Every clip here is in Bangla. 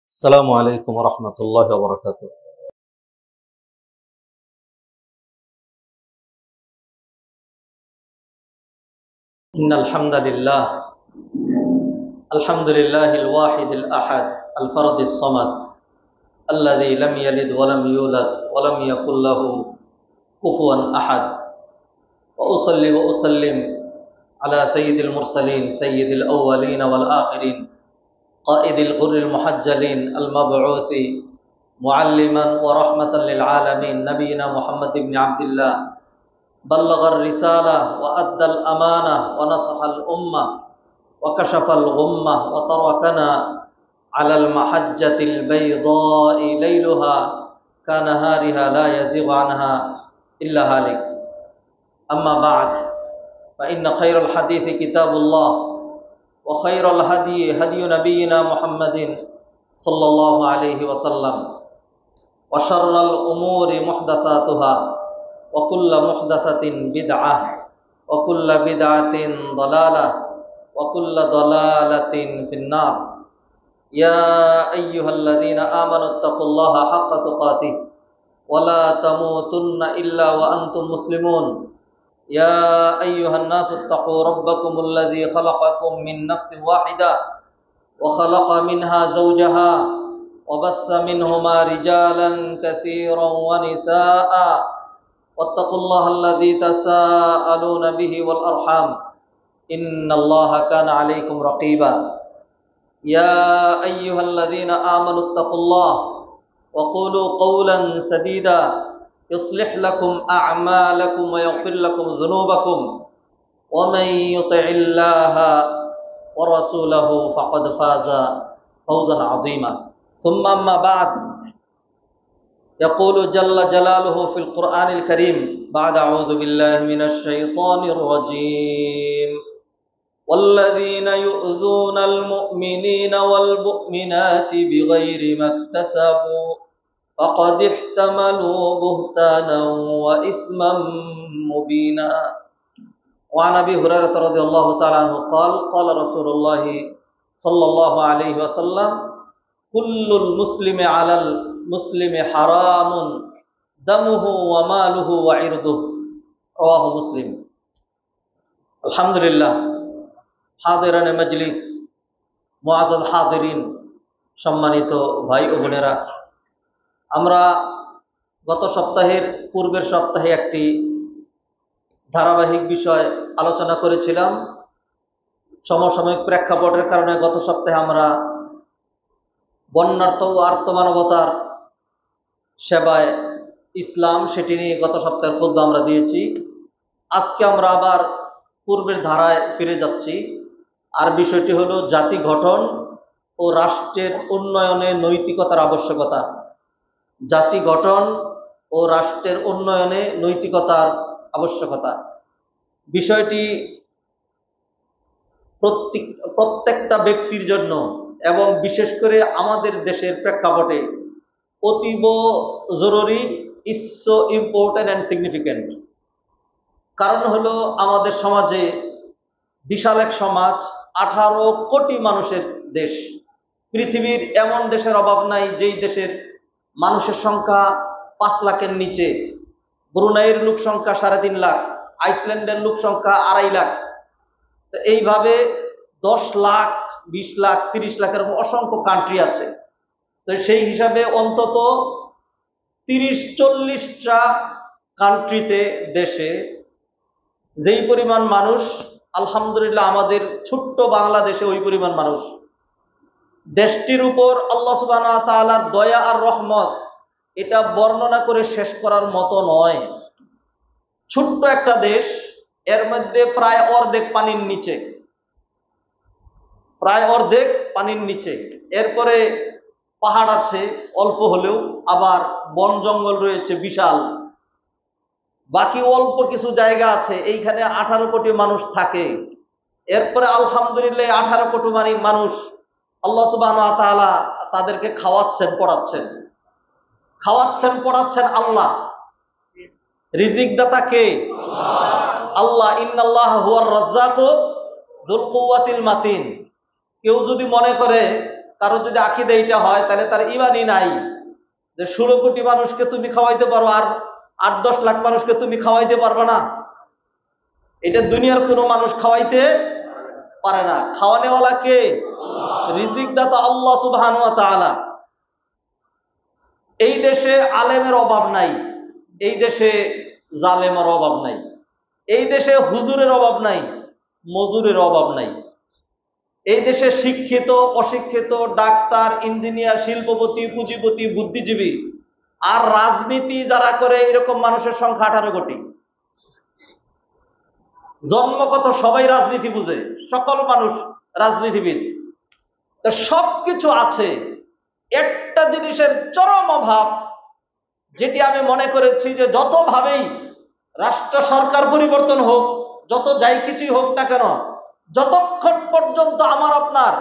السلام عليكم ورحمة الله وبركاته. إن الحمد لله الواحد الأحد الفرد الصمد الذي لم يلد ولم يولد ولم يكن له كفوا أحد، وأصلي وأسلم على سيد المرسلين سيد الأولين والآخرين قائد الغر المحجلين المبعوث معلما ورحمة للعالمين نبينا محمد بن عبد الله، بلغ الرسالة وأدى الأمانة ونصح الأمة وكشف الغمة وتركنا على المحجة البيضاء ليلها كنهارها لا يزيغ عنها إلا هالك. أما بعد، فإن خير الحديث كتاب الله وخير الهدي هدي نبينا محمد صلى الله عليه وسلم، وشر الأمور محدثاتها وكل محدثة بدعة وكل بدعة ضلالة وكل ضلالة في النار. يا أيها الذين آمنوا اتقوا الله حق تقاته ولا تموتن إلا وأنتم مسلمون. يا أيها الناس اتقوا ربكم الذي خلقكم من نفس واحدة وخلق منها زوجها وبث منهما رجالا كثيرا ونساء، واتقوا الله الذي تساءلون به والأرحام إن الله كان عليكم رقيبا. يا أيها الذين آمنوا اتقوا الله وقولوا قولا سديدا يصلح لكم أعمالكم ويغفر لكم ذنوبكم، ومن يطع الله ورسوله فقد فاز فوزا عظيما. ثم أما بعد، يقول جل جلاله في القرآن الكريم بعد أعوذ بالله من الشيطان الرجيم: والذين يؤذون المؤمنين والمؤمنات بغير ما اكتسبوا فقد احتملوا بهتانا وإثما مبينا. وعن أبي هريرة رضي الله تعالى عنه قال: قال رسول الله صلى الله عليه وسلم: كل المسلم على المسلم حرام دمه وماله وعرضه. رواه مسلم। আলহামদুলিল্লাহ, হাদিরানে মজলিস, মুআজ্জাজ হাদিরিন, সম্মানিত ভাই ও বোনেরা, আমরা গত সপ্তাহের পূর্বের সপ্তাহে একটি ধারাবাহিক বিষয় আলোচনা করেছিলাম। সমসাময়িক প্রেক্ষাপটের কারণে গত সপ্তাহে আমরা বন্যার্থ ও আর্তমানবতার সেবায় ইসলাম সেটি নিয়ে গত সপ্তাহের খুতবা আমরা দিয়েছি। আজকে আমরা আবার পূর্বের ধারায় ফিরে যাচ্ছি। আর বিষয়টি হলো জাতি গঠন ও রাষ্ট্রের উন্নয়নে নৈতিকতার আবশ্যকতা। জাতি গঠন ও রাষ্ট্রের উন্নয়নে নৈতিকতার আবশ্যকতা বিষয়টি প্রত্যেকটা ব্যক্তির জন্য এবং বিশেষ করে আমাদের দেশের প্রেক্ষাপটে অতীব জরুরি, is so important and significant. কারণ হলো আমাদের সমাজে বিশাল এক সমাজ, 18 কোটি মানুষের দেশ। পৃথিবীর এমন দেশের অভাব নাই যেই দেশের মানুষের সংখ্যা 5 লাখের নিচে। ব্রুনাইয়ের লোক সংখ্যা 3.5 লাখ, আইসল্যান্ডের লোক সংখ্যা 2.5 লাখ। তো এইভাবে 10 লাখ, 20 লাখ, 30 লাখের অসংখ্য কান্ট্রি আছে। তো সেই হিসাবে অন্তত 30-40টা কান্ট্রিতে, দেশে যেই পরিমাণ মানুষ, আলহামদুলিল্লাহ আমাদের ছোট্ট বাংলাদেশে ওই পরিমাণ মানুষ। দেশটির উপর আল্লাহ সুবহানাহু ওয়া তাআলার দয়া আর রহমত এটা বর্ণনা করে শেষ করার মতো নয়। ছোট্ট একটা দেশ, এর মধ্যে প্রায় অর্ধেক পানির নিচে, প্রায় অর্ধেক পানির নিচে। এরপরে পাহাড় আছে অল্প হলেও, আবার বন জঙ্গল রয়েছে বিশাল। বাকি অল্প কিছু জায়গা আছে, এইখানে 18 কোটি মানুষ থাকে। এরপরে আলহামদুলিল্লাহ 18 কোটি মানুষ আল্লাহ সুবহানাহু ওয়া তাআলা তাদেরকে খাওয়াচ্ছেন পড়াচ্ছেন আল্লাহ। রিজিক দাতা কে? আল্লাহ। ইন্নাল্লাহ হুয়ার রাজ্জাকু যুল কুওয়াতিল মাতিন। কেউ যদি মনে করে কারো যদি আকীদা এইটা হয় তাহলে তার ঈমানই নাই, যে 16 কোটি মানুষকে তুমি খাওয়াইতে পারো আর 8-10 লাখ মানুষকে তুমি খাওয়াইতে পারবে না। এটা দুনিয়ার কোনো মানুষ খাওয়াইতে পারে না। খাওয়ানেওয়ালা কে? রিজিক দাতা আল্লাহ সুবহানাহু ওয়া তাআলা। এই দেশে আলেমের অভাব নাই, এই দেশে জালেমের অভাব নাই, এই দেশে হুজুরের অভাব নাই, মজুরের অভাব নাই। এই দেশে শিক্ষিত অশিক্ষিত, ডাক্তার, ইঞ্জিনিয়ার, শিল্পপতি, পুঁজিপতি, বুদ্ধিজীবী আর রাজনীতি যারা করে এরকম মানুষের সংখ্যা 18 কোটি। জন্মগত সবাই রাজনীতি বুঝে, সকল মানুষ রাজনীতিবিদ। তো সবকিছু আছে, একটা জিনিসের চরম অভাব, যেটি আমি মনে করেছি যে যতভাবেই রাষ্ট্র সরকার পরিবর্তন হোক, যত যাই কিছুই হোক না কেন, যতক্ষণ পর্যন্ত আমার আপনার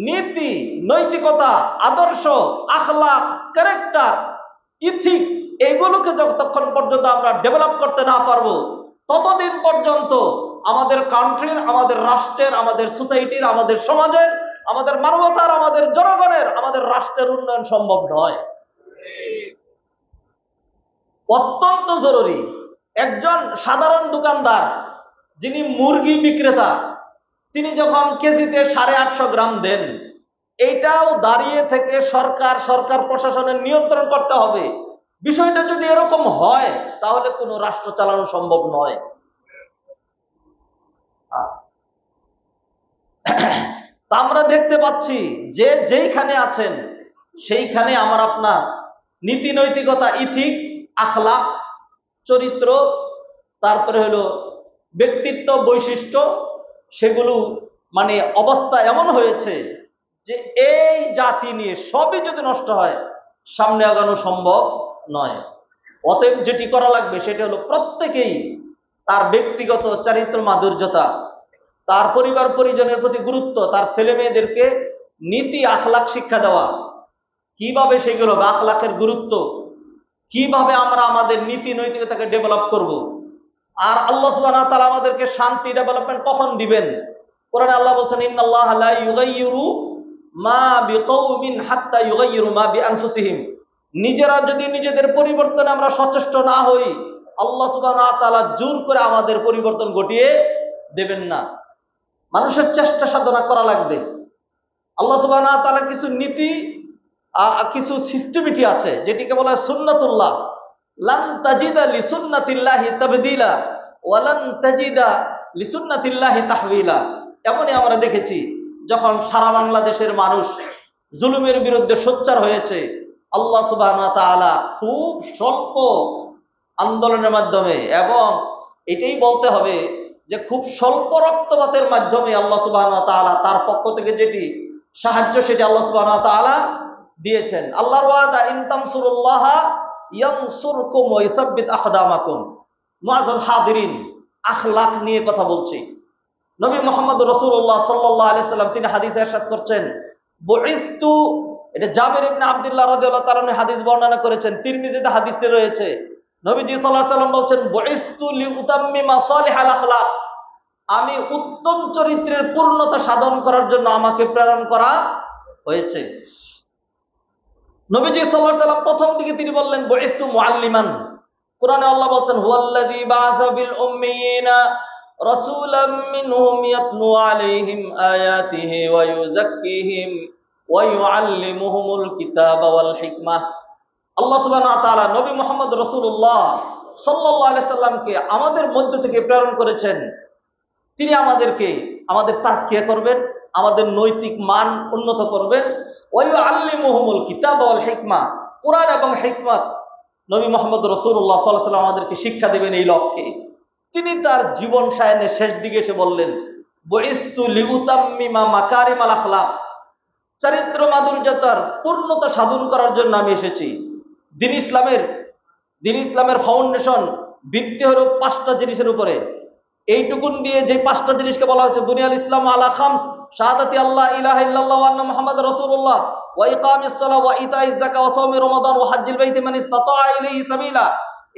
নীতি, নৈতিকতা, আদর্শ, আখলাক, ক্যারেক্টার, ইথিক্স এগুলোকে যতক্ষণ পর্যন্ত আমরা ডেভেলপ করতে না পারবো, ততদিন পর্যন্ত আমাদের কান্ট্রির, আমাদের রাষ্ট্রের, আমাদের সোসাইটির, আমাদের সমাজের, আমাদের মানবতার, আমাদের জনগণের, আমাদের রাষ্ট্রের উন্নয়ন সম্ভব নয়। অত্যন্ত জরুরি। একজন সাধারণ দোকানদার যিনি মুরগি বিক্রেতা, তিনি যখন কেজিতে 850 গ্রাম দেন, এইটাও দাঁড়িয়ে থেকে সরকার প্রশাসনের নিয়ন্ত্রণ করতে হবে। বিষয়টা যদি এরকম হয় তাহলে কোনো রাষ্ট্র চালানো সম্ভব নয়। তা আমরা দেখতে পাচ্ছি যে যেইখানে আছেন সেইখানে আমার আপনার নীতি নৈতিকতা, ইথিক্স, আখলাক, চরিত্র, তারপরে হলো ব্যক্তিত্ব, বৈশিষ্ট্য, সেগুলো মানে অবস্থা এমন হয়েছে যে এই জাতি নিয়ে সবই যদি নষ্ট হয় সামনে আগানো সম্ভব নয়। অতএব যেটি করা লাগবে সেটা হলো প্রত্যেকেই তার ব্যক্তিগত চারিত্র মাধুর্যতা, তার পরিবার পরিজনের প্রতি গুরুত্ব, তার ছেলে মেয়েদেরকে নীতি আখলাক শিক্ষা দেওয়া, কিভাবে সেগুলো আখলাকের গুরুত্ব, কিভাবে আমরা আমাদের নীতি নৈতিকতাকে ডেভেলপ করব। আর আল্লাহ সুবহানাহু ওয়া তাআলা আমাদেরকে শান্তি ডেভেলপমেন্ট কখন দিবেন? কোরআনে আল্লাহ বলছেন, ইন্নাল্লাহা লা ইউগাইয়িরু মা বিকাউমিন হাত্তা ইউগাইয়িরু মা বিআনফুসিহিম। নিজেরা যদি নিজেদের পরিবর্তনে আমরা সচেষ্ট না হই, আল্লাহ সুবহানাহু ওয়া তাআলা জোর করে আমাদের পরিবর্তন ঘটিয়ে দেবেন না। মানুষের চেষ্টা সাধনা করা লাগবে। আল্লাহ সুবহানাহু ওয়া তাআলা কিছু নীতি, কিছু সিস্টেমিটি আছে যেটিকে বলা হয় সুন্নাতুল্লাহ। লান তাজিদা লিসুন্নাতিল্লাহি তাবদীলা ওয়া লান তাজিদা লিসুন্নাতিল্লাহি তাহওয়িলা। এমনই আমরা দেখেছি যখন সারা বাংলাদেশের মানুষ জুলুমের বিরুদ্ধে সোচ্চার হয়েছে, আল্লাহ সুবহানাহু ওয়া তাআলা খুব স্বল্প আন্দোলনের মাধ্যমে, এবং এটাই বলতে হবে যে খুব স্বল্প রক্তপাতের মাধ্যমে আল্লাহ সুবহানাহু ওয়া তাআলা তার পক্ষ থেকে যেটি সাহায্য সেটি আল্লাহ সুবহানাহু ওয়া তাআলা দিয়েছেন। আল্লাহর ওয়াদা, ইন তানসুরুল্লাহ ইয়ানসুরকুম ওয়া ইসাব্বিত আকদামাকুম। মুআজ্জাজ হাদিরিন, আখলাক নিয়ে কথা বলছি। নবী মুহাম্মদ রাসূলুল্লাহ সাল্লাল্লাহু আলাইহি সাল্লাম তিনি হাদিসে ইরশাদ করছেন, বুইসতু, এটা জাবির ইবনে আব্দুল্লাহ রাদিয়াল্লাহু তাআলা আনহু হাদিস বর্ণনা করেছেন, তিরমিজিতে হাদিসটি রয়েছে। নবীজি সাল্লাল্লাহু আলাইহি সাল্লাম বলছেন, বুইসতু লিউতাম্মিমা সালিহাল আখলাক, আমি উত্তম চরিত্রের পূর্ণতা সাধন করার জন্য আমাকে প্রেরণ করা হয়েছে। নবীজি সাল্লাল্লাহু আলাইহি সাল্লাম প্রথম দিকে তিনি বললেন বুইসতু মুআল্লিমান। কোরআনে আল্লাহ বলছেন, হুয়াল্লাযী বা'আসা বিল উম্মিয়িনা রাসূলাম মিনহুম ইয়াতলু আলাইহিম আয়াতিহি ওয়া ইউযাক্কিহিম ওয়া ইউআল্লিমুহুমুল কিতাবা ওয়াল হিকমাহ। আল্লাহ সুবহানাহু ওয়া তাআলা নবী মুহাম্মদ রাসূলুল্লাহ সাল্লাল্লাহু আলাইহি সাল্লামকে আমাদের মধ্য থেকে প্রেরণ করেছেন। তিনি আমাদেরকে আমাদের তাজকিয়া করবেন, আমাদের নৈতিক মান উন্নত করবেন। ওয়া ইউআল্লিমুহুমুল কিতাবা ওয়াল হিকমা, কুরআন এবং হিকমত নবী মুহাম্মদ রাসূলুল্লাহ সাল্লাল্লাহু আলাইহি সাল্লাম আমাদেরকে শিক্ষা দেবেন এই লক্ষ্যে। তিনি তার জীবন সায়নের শেষ দিকে এসে বললেন, বুইসতু লিউতাম্মিমা মাকারিমাল আখলাক, চরিত্র মাধুর্যতার পূর্ণতা সাধন করার জন্য আমি এসেছি। দিন ইসলামের ফাউন্ডেশন ভিত্তি হলো 5টা জিনিসের উপরে। এইটুকুন দিয়ে যে 5টা জিনিসকে বলা হয়েছে, বুনিয়াল ইসলাম আলা খামস, শাহাদাতি আল্লাহ ইলাহা ইল্লাল্লাহ ওয়া আন্না মুহাম্মাদুর রাসূলুল্লাহ ওয়া ইকামিস সালাহ ওয়া ইতাইজ যাকাত ওয়া সাওমি রমাদান ওয়া হজ্জিল বাইতি মান ইসতাতা ইলাইহি সাবিলা।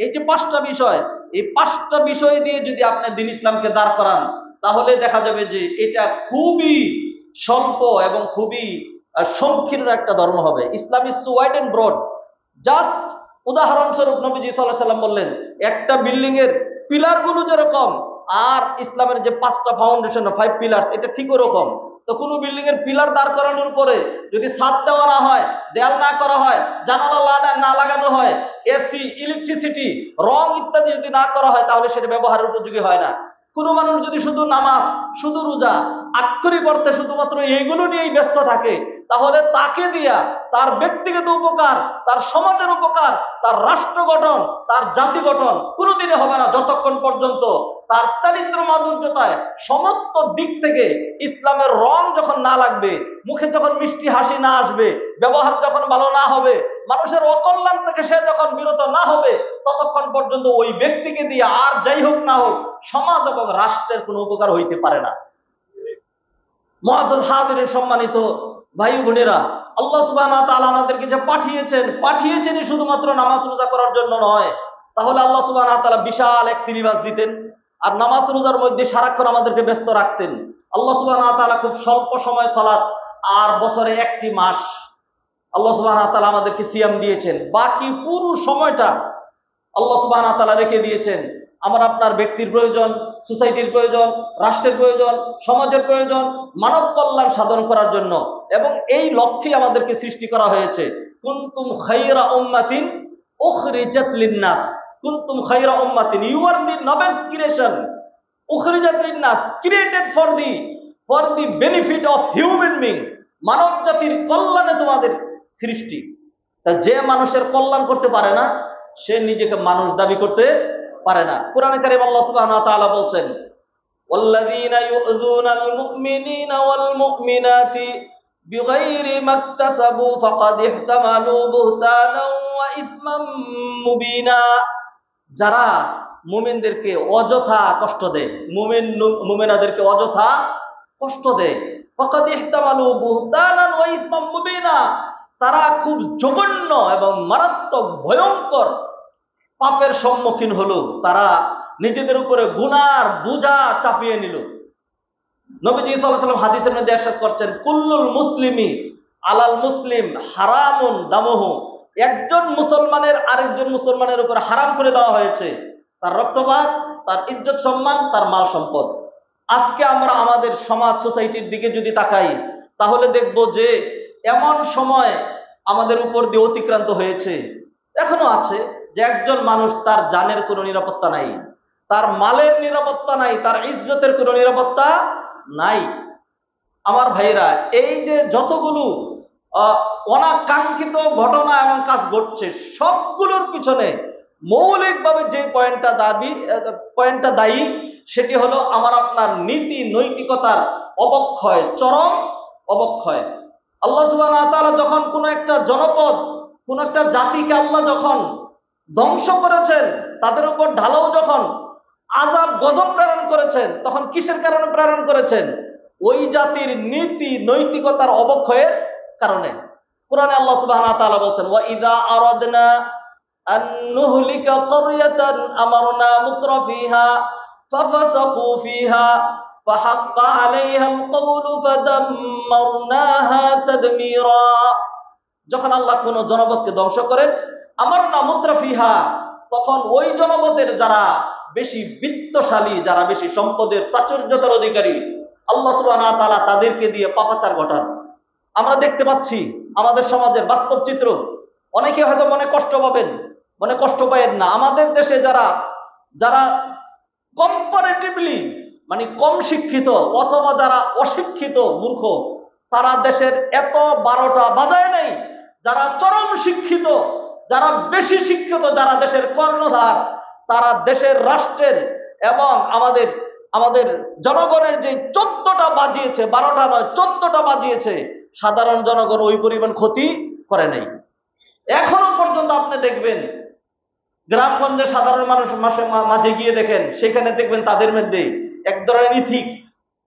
এই যে 5টা বিষয়, এই 5টা বিষয় দিয়ে যদি আপনি দিন ইসলামকে দাঁড় করান, তাহলে দেখা যাবে যে এটা খুবই স্বল্প এবং খুবই সংকীর্ণ একটা ধর্ম হবে। Islam is wide and broad. Just উদাহরণস্বরূপ নবীজি সাল্লাল্লাহু আলাইহি সাল্লাম বললেন, একটা বিল্ডিং এর পিলার গুলো যেরকম আর ইসলামের যে 5টা ফাউন্ডেশন 5 পিলার্স এটা ঠিক ওরকম। তো কোনো বিল্ডিং এর পিলার দাঁড় করানোর উপরে যদি ছাদ দেওয়া না হয়, দেয়াল না করা হয়, জানালা না লাগানো হয়, এসি, ইলেকট্রিসিটি, রং ইত্যাদি যদি না করা হয়, তাহলে সেটা ব্যবহারের উপযোগী হয় না। কোনো মানুষ যদি শুধু নামাজ, শুধু রোজা, আক্ষরিক অর্থে শুধুমাত্র এইগুলো নিয়েই ব্যস্ত থাকে, তাহলে তাকে দিয়া তার ব্যক্তিগত উপকার, তার সমাজের উপকার, তার রাষ্ট্র গঠন, তার জাতি গঠন কোনোদিনই হবে না, যতক্ষণ পর্যন্ত তার চারিত্র মাধুর্যতায় সমস্ত দিক থেকে ইসলামের রং যখন না লাগবে, মুখে যখন মিষ্টি হাসি না আসবে, ব্যবহার যখন ভালো না হবে, মানুষের অকল্যাণ থেকে সে যখন বিরত না হবে, ততক্ষণ পর্যন্ত ওই ব্যক্তিকে দিয়ে আর যাই হোক না হোক সমাজ এবং রাষ্ট্রের কোনো উপকার হইতে পারে না। মুআজ্জাজ হাজিরিন, সম্মানিত ভাই বোনেরা, আল্লাহ সুবহানাহু ওয়া তাআলা আমাদেরকে যে পাঠিয়েছেনই শুধুমাত্র নামাজ রোজা করার জন্য নয়। তাহলে আল্লাহ সুবহানাহু ওয়া তাআলা বিশাল এক সিলেবাস দিতেন আর নামাজ রোজার মধ্যে সারাক্ষণ আমাদেরকে ব্যস্ত রাখতেন। আল্লাহ সুবহানাহু ওয়া তাআলা খুব স্বল্প সময় সালাত আর বছরে একটি মাস আল্লাহ সুবহানাহু ওয়া তাআলা আমাদেরকে সিয়াম দিয়েছেন। বাকি পুরো সময়টা আল্লাহ সুবহানাহু ওয়া তাআলা রেখে দিয়েছেন আমার আপনার ব্যক্তির প্রয়োজন, সোসাইটির প্রয়োজন, রাষ্ট্রের প্রয়োজন, সমাজের প্রয়োজন, মানব কল্যাণ সাধন করার জন্য। এবং এই লক্ষ্যে আমাদেরকে সৃষ্টি করা হয়েছে। কুনতুম খায়রা উম্মাতিন উখরিজাত লিন-নাস, কুনতুম খায়রা উম্মাতিন, you are the noblest creation, উখরিজাত লিন-নাস, created for the benefit of human being, মানব জাতির কল্যাণে তোমাদের সৃষ্টি। তা যে মানুষের কল্যাণ করতে পারে না, সে নিজেকে মানুষ দাবি করতে পারে না। কোরআনে কারীম আল্লাহ সুবহানাহু ওয়া তাআলা বলছেন, ওয়াল্লাযীনা ইউযুনাল মুমিনিনা ওয়াল মুমিনাতি বিগাইরি মাকতাসাবু ফাকাদ ইহতামালু বুহতানান ওয়া ইসমান মুবিনা। যারা মুমিনদেরকে অযথা কষ্ট দেয়, মুমিনাদেরকে অযথা কষ্ট দেয়, ফাকাদ ইহতামালু বুহতানান ওয়া ইসমান মুবিনা, তারা খুব জঘন্য এবং মারাত্মক ভয়ঙ্কর পাপের সম্মুখীন হলো, তারা নিজেদের উপরে গুনার বোঝা চাপিয়ে নিল। নবীজি সাল্লাল্লাহু আলাইহি ওয়াসাল্লাম হাদিসের মধ্যে ইরশাদ করছেন, কুল্লুল মুসলিমি আলাল মুসলিম হারামুন দামুহু, একজন মুসলমানের আরেকজন মুসলমানের উপর হারাম করে দেওয়া হয়েছে তার রক্তপাত, তার ইজ্জত সম্মান, তার মাল সম্পদ। আজকে আমরা আমাদের সমাজ সোসাইটির দিকে যদি তাকাই, তাহলে দেখব যে এমন সময় আমাদের উপর দিয়ে অতিক্রান্ত হয়েছে, এখনো আছে, যে একজন মানুষ তার জানের কোনো নিরাপত্তা নাই, তার মালের নিরাপত্তা নাই, তার ইজ্জতের কোনো নিরাপত্তা নাই। আমার ভাইরা, এই যে যতগুলো অনাকাঙ্ক্ষিত ঘটনা এবং কাজ ঘটছে, সবগুলোর পিছনে মৌলিকভাবে যে পয়েন্টটা দায়ী, সেটি হলো আমার আপনার নীতি নৈতিকতার অবক্ষয়, চরম অবক্ষয়। আল্লাহ সুবহানাহু ওয়া তাআলা যখন কোনো একটা জনপদ, কোন একটা জাতিকে আল্লাহ যখন ধ্বংস করেছেন, তাদের উপর ঢালাও যখন আযাব গজব প্রেরণ করেছেন, তখন কিসের কারণে প্রেরণ করেছেন? ওই জাতির নীতি নৈতিকতার অবক্ষয়ের কারণে। কোরআনে আল্লাহ সুবহানাহু ওয়া তাআলা বলেন, ওয়া ইযা আরাদনা আন নুহলিকা ক্বরিয়াতান আমারনা মুত্রাফিহা ফাফাসাকু ফিহা ফাহাক্কা আলাইহাল কওলু ফাদাম্মারনাহা তাদমীরা। যখন আল্লাহ কোন জনপদকে ধ্বংস করেন, আমারনা মুত্রাফিহা, তখন ওই জনপদের যারা বেশি বিত্তশালী, যারা বেশি সম্পদের প্রাচুর্যতার অধিকারী, আল্লাহ সুবহানাহু ওয়া তাআলা তাদেরকে দিয়ে পাপাচার ঘটান। আমরা দেখতে পাচ্ছি আমাদের সমাজের বাস্তব চিত্র। অনেকে হয়তো মনে কষ্ট পাবেন, মনে কষ্ট পাবেন না। আমাদের দেশে যারা কম্পারেটিভলি মানে কম শিক্ষিত অথবা যারা অশিক্ষিত মূর্খ, তারা দেশের এত 12টা বাজায় নাই। যারা চরম শিক্ষিত, যারা বেশি শিক্ষিত, যারা দেশের কর্ণধার, তারা দেশের, রাষ্ট্রের এবং আমাদের জনগণের যে 14টা বাজিয়েছে, 12টা নয় 14টা বাজিয়েছে, সাধারণ জনগণ ওই পরিমাণ ক্ষতি করে নাই। এখনো পর্যন্ত আপনি দেখবেন গ্রামগঞ্জের সাধারণ মানুষ মাঝে গিয়ে দেখেন, সেখানে দেখবেন তাদের মধ্যে এক ধরনের ইথিক্স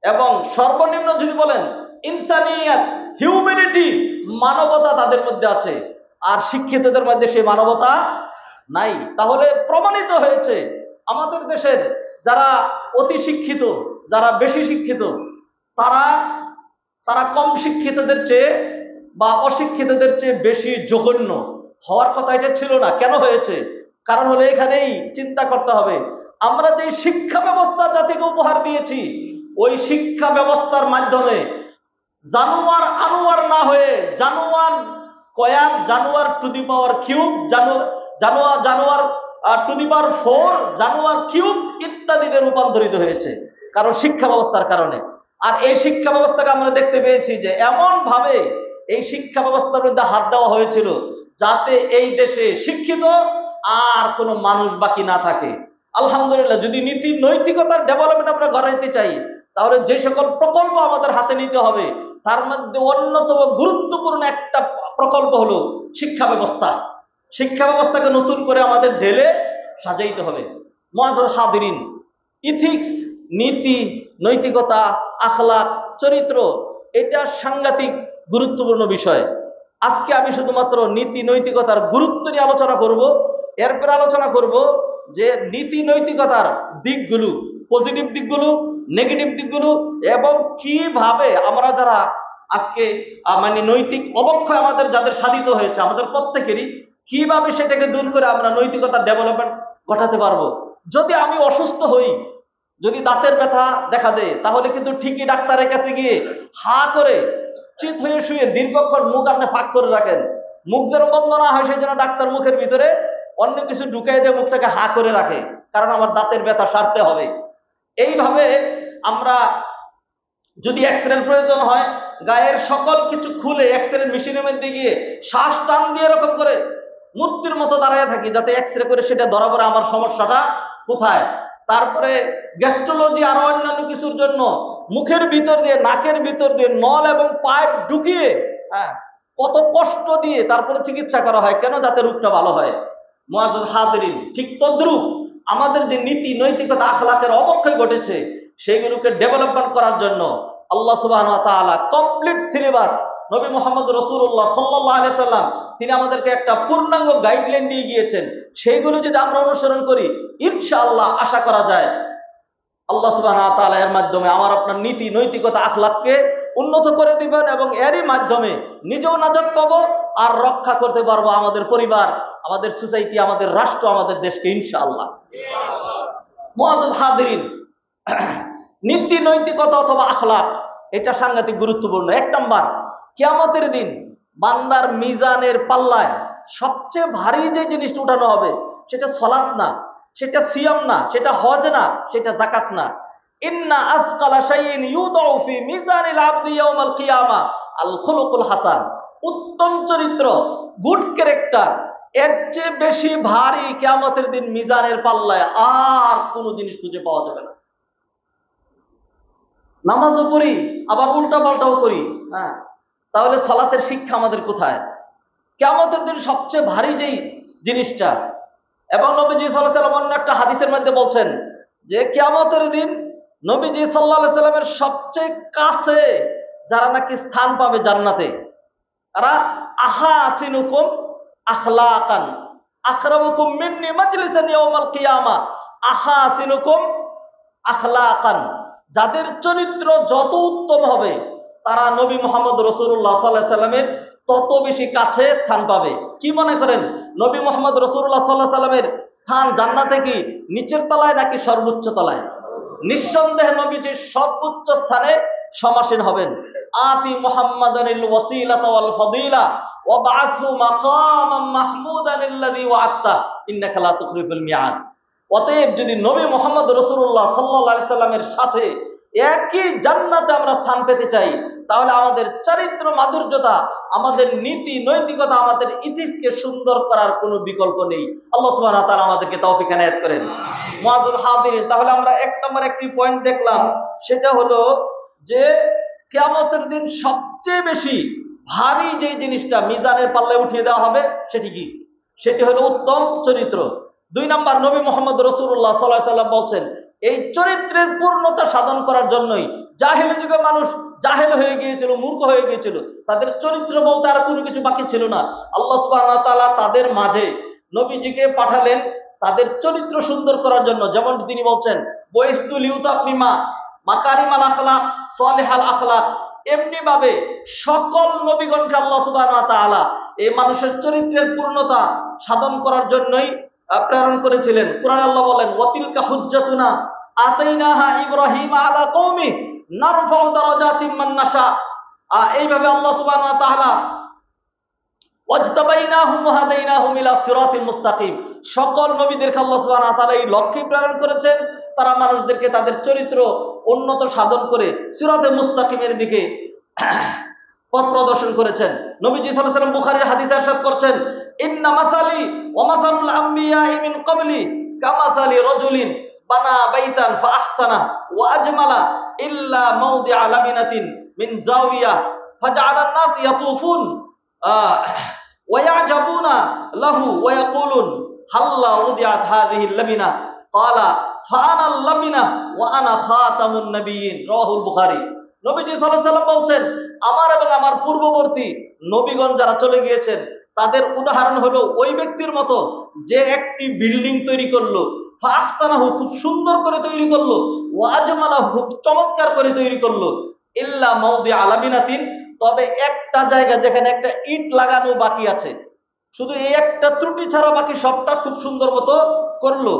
এবং সর্বনিম্ন যদি বলেন ইনসানিয়াত, হিউম্যানিটি, মানবতা তাদের মধ্যে আছে। আর শিক্ষিতদের মধ্যে সেই মানবতা নাই। তাহলে প্রমাণিত হয়েছে আমাদের দেশের যারা অতি শিক্ষিত, যারা বেশি শিক্ষিত, তারা কম শিক্ষিতদের চেয়ে বা অশিক্ষিতদের চেয়ে বেশি জঘন্য হওয়ার কথা এটা ছিল না। কেন হয়েছে? কারণ হলো এখানেই চিন্তা করতে হবে, আমরা যে শিক্ষা ব্যবস্থা জাতিকে উপহার দিয়েছি, ওই শিক্ষা ব্যবস্থার মাধ্যমে জানোয়ার আনোয়ার না হয়ে জানোয়ার স্কয়ার, জানোয়ার টু দি পাওয়ার কিউব, জানোয়ার জানোয়ার টু দি পাওয়ার 4, জানোয়ার কিউব ইত্যাদিতে রূপান্তরিত হয়েছে, কারণ শিক্ষা ব্যবস্থার কারণে। আর এই শিক্ষা ব্যবস্থাকে আমরা দেখতে পেয়েছি যে এমন ভাবে এই শিক্ষা ব্যবস্থার মধ্যে হাত দেওয়া হয়েছিল যাতে এই দেশে শিক্ষিত আর কোনো মানুষ বাকি না থাকে। আলহামদুলিল্লাহ, যদি নীতি নৈতিকতার ডেভেলপমেন্ট আমরা গড়াইতে চাই, তাহলে যে সকল প্রকল্প আমাদের হাতে নিতে হবে তার মধ্যে অন্যতম গুরুত্বপূর্ণ একটা প্রকল্প হলো শিক্ষা ব্যবস্থা। শিক্ষা ব্যবস্থাকে নতুন করে আমাদের ঢেলে সাজাইতে হবে। মুআজ্জাজ হাদিরিন, ইথিক্স, নীতি নৈতিকতা, আখলাক, চরিত্র, এটা সাংঘাতিক গুরুত্বপূর্ণ বিষয়। আজকে আমি শুধুমাত্র নীতি নৈতিকতার গুরুত্ব নিয়ে আলোচনা করব, এরপর আলোচনা করব যে নীতি নৈতিকতার দিকগুলো, পজিটিভ দিকগুলো, নেগেটিভ দিকগুলো, এবং কিভাবে আমরা যারা আজকে মানে নৈতিক অবক্ষয় আমাদের যাদের সাধিত হয়েছে আমাদের প্রত্যেকেরই, কিভাবে সেটাকে দূর করে আমরা নৈতিকতার ডেভেলপমেন্ট ঘটাতে পারবো। যদি আমি অসুস্থ হই, যদি দাঁতের ব্যথা দেখা দেয়, তাহলে কিন্তু ঠিকই ডাক্তারের কাছে গিয়ে হা করে চিত হয়ে শুয়ে দীর্ঘক্ষণ মুখ আপনি ফাঁক করে রাখেন। মুখ যেন বন্ধ না হয় সেই জন্য ডাক্তার মুখের ভিতরে অন্য কিছু ঢুকাই দিয়ে মুখটাকে হা করে রাখে, কারণ আমার দাঁতের ব্যথা সারতে হবে। এইভাবে আমরা যদি এক্সরের প্রয়োজন হয়, গায়ের সকল কিছু খুলে এক্সরে মেশিনের মধ্যে গিয়ে শ্বাস টান দিয়ে এরকম করে মূর্তির মতো দাঁড়ায় থাকি, যাতে এক্সরে করে সেটা ধরা পড়ে আমার সমস্যাটা কোথায়। তারপরে গ্যাস্ট্রোলজি আরো অন্যান্য কিছুর জন্য মুখের ভিতর দিয়ে, নাকের ভিতর দিয়ে নল এবং পাইপ ঢুকিয়ে কত কষ্ট দিয়ে তারপরে চিকিৎসা করা হয়, কেন? যাতে রোগটা ভালো হয়। মুআজ্জাজ হাদিরিন, ঠিক তদ্রূপ আমাদের যে নীতি নৈতিকতা আখলাকের অবক্ষয় ঘটেছে সেইগুলোকে ডেভেলপমেন্ট করার জন্য আল্লাহ সুবহানাহু ওয়া তাআলা কমপ্লিট সিলেবাস, নবী মুহাম্মদ রাসূলুল্লাহ সাল্লাল্লাহু আলাইহি সাল্লাম তিনি আমাদেরকে একটা পূর্ণাঙ্গ গাইডলাইন দিয়ে গিয়েছেন। সেইগুলো যদি আমরা অনুসরণ করি, ইনশাআল্লাহ আশা করা যায় আল্লাহ সুবহানাহু ওয়া তাআলা এর মাধ্যমে আমার আপনার নীতি নৈতিকতা আখলাককে উন্নত করে দিবেন, এবং এরই মাধ্যমে নিজেও নাজাত পাবো আর রক্ষা করতে পারবো আমাদের পরিবার, আমাদের সোসাইটি, আমাদের রাষ্ট্র, আমাদের দেশকে ইনশাআল্লাহ। মুআজ্জাজ হাদিরিন, নীতি নৈতিকতা অথবা আখলাক এটা সাংঘাতিক গুরুত্বপূর্ণ। এক নাম্বার, কিয়ামতের দিন বান্দার মিজানের পাল্লায় সবচেয়ে ভারী যে জিনিসটা উঠানো হবে সেটা সালাত না, সেটা সিয়াম না, সেটা হজ না, সেটা যাকাত না। ইন্না আযকালা শাইইন ইউদাউ ফি মিজানিল আবদি ইয়াউমাল কিয়ামা আল খুলুকুল হাসান। উত্তম চরিত্র, গুড ক্যারেক্টার, এর চেয়ে বেশি ভারী কিয়ামতের দিন মিজানের পাল্লায় আর কোনো জিনিস খুঁজে পাওয়া যাবে না। নামাজও পড়ি আবার উল্টা পাল্টাও করি, তাহলে সালাতের শিক্ষা আমাদের কোথায়? কিয়ামতের দিন সবচেয়ে ভারী যেই জিনিসটা, এবং নবীজি সাল্লাল্লাহু আলাইহি ওয়াসাল্লাম অন্য একটা হাদিসের মধ্যে বলছেন যে কিয়ামতের দিন নবীজি সাল্লাল্লাহু আলাইহি ওয়াসাল্লামের সবচেয়ে কাছে যারা নাকি স্থান পাবে জান্নাতে, তারা আহাসিনুকুম আখলাকান আকরাবুকুম মিন্নি মাজলিসান ইয়াউমাল কিয়ামা আহাসিনুকুম আখলাকান। যাদের চরিত্র যত উত্তম হবে তারা নবী মুহাম্মদ রাসূলুল্লাহ সাল্লাল্লাহু আলাইহি ওয়াসাল্লামের তত বেশি কাছে স্থান পাবে। কি মনে করেন, নবী মুহাম্মদ রাসূলুল্লাহ সাল্লাল্লাহু আলাইহি ওয়াসাল্লামের স্থান জান্নাতে কি নিচের তলায় নাকি সর্বোচ্চ তলায়? নিঃসন্দেহে নবীজি সর্বোচ্চ স্থানে সমাসীন হবেন। আতি মুহাম্মাদানিল ওয়াসিলাতা ওয়াল ফাদিলা ওয়া বা'আসহু মাকামান মাহমুদান আল্লাযী ওয়া'আদতা ইন্নাকা লা তুখলিফুল মিআদ। অতএব যদি নবী মুহাম্মদ রাসূলুল্লাহ সাল্লাল্লাহু আলাইহি সাল্লামের সাথে একই জান্নাতে আমরা স্থান পেতে চাই, তাহলে আমাদের চরিত্র মাধুর্যতা, আমাদের নীতি নৈতিকতা, আমাদের ইতিহাসকে সুন্দর করার কোনো বিকল্প নেই। আল্লাহ সুবহানাহু ওয়া তাআলা আমাদেরকে তৌফিক এনায়েত করেন। মুআজ্জাজ হাদিরিন, তাহলে আমরা এক নম্বর একটি পয়েন্ট দেখলাম, সেটা হলো যে কিয়ামতের দিন সবচেয়ে বেশি ভারী যে জিনিসটা মিজানের পাল্লায় উঠিয়ে দেওয়া হবে সেটি কি? সেটি হলো উত্তম চরিত্র। দুই নাম্বার, নবী মুহাম্মদ রাসূলুল্লাহ সাল্লাল্লাহু আলাইহি সাল্লাম বলছেন এই চরিত্রের পূর্ণতা সাধন করার জন্যই জাহেলি যুগে মানুষ জাহেল হয়ে গিয়েছিল, মূর্খ হয়ে গিয়েছিল, তাদের চরিত্র বলতে আর কোনো কিছু বাকি ছিল না। আল্লাহ সুবহানাহু ওয়া তাআলা তাদের মাঝে নবীজিকে পাঠালেন তাদের চরিত্র সুন্দর করার জন্য। যেমন তিনি বলছেন বয়স্তুল ইউতামিমা মাকারিমাল আখলাক সালিহাল আখলাক এমনি ভাবে সকল নবীগণকে আল্লাহ সুবহানাহু ওয়া তাআলা এই মানুষের চরিত্রের পূর্ণতা সাধন করার জন্যই প্রেরণ করেছিলেন। কুরআনে আল্লাহ বলেন, ওয়াতিলকা হুজ্জাতুনা আতাইনাহা ইব্রাহিম আলা কওমি নারফাউ দারাজাতিম মান নাশা। এইভাবে আল্লাহ সুবহানাহু ওয়া তাআলা ওয়াজতাবাইনাহুম ওয়া হাদাইনাহুম ইলা সিরাতিল মুস্তাকিম, সকল নবীদেরকে আল্লাহ সুবহানাহু ওয়া তাআলা এই লক্ষ্যে প্রেরণ করেছেন তারা মানুষদেরকে তাদের চরিত্র উন্নত সাধন করে সিরাতে মুস্তাকিমের দিকে পথ প্রদর্শন করেছেন। নবীজি সাল্লাল্লাহু আলাইহি ওয়াসাল্লাম বুখারীর হাদিসে ইরশাদ করছেন, ইন্না মাসালি ওয়া মাসালুল আমবিয়াই মিন ক্বাবলি কামাসালি রাজুলিন বানা বাইতান ফা আহসানা ওয়া আজমালা ইল্লা মাওদিআ লাবিনাতিন মিন জাওিয়া ফাজআলা আন-নাস ইয়াতুফুন ওয়া ইয়াজাবুনা লাহু ওয়া ইয়াকুলুন হাল্লা উদিআত হাযিহিল লাবিনা ক্বালা ফাআনাল লাবিনা ওয়া আনা খাতামুন নাবিয়্যিন। রাওয়াহুল বুখারী। নবীজি সাল্লাল্লাহু আলাইহি ওয়াসাল্লাম বলছেন, আমার এবং আমার পূর্ববর্তী নবীগণ যারা চলে গিয়েছেন তাদের উদাহরণ হলো ওই ব্যক্তির মতো যে একটি বিল্ডিং তৈরি করলো, ফাহসানাহু খুব সুন্দর করে তৈরি করলো, ওয়া আজমালাহু খুব চমৎকার করে তৈরি করলো, ইল্লা মাওদিআ লাবিনাতিন তবে একটা জায়গা যেখানে একটা ইট লাগানো বাকি আছে, শুধু এই একটা ত্রুটি ছাড়া বাকি সবটা খুব সুন্দর মতো করলো,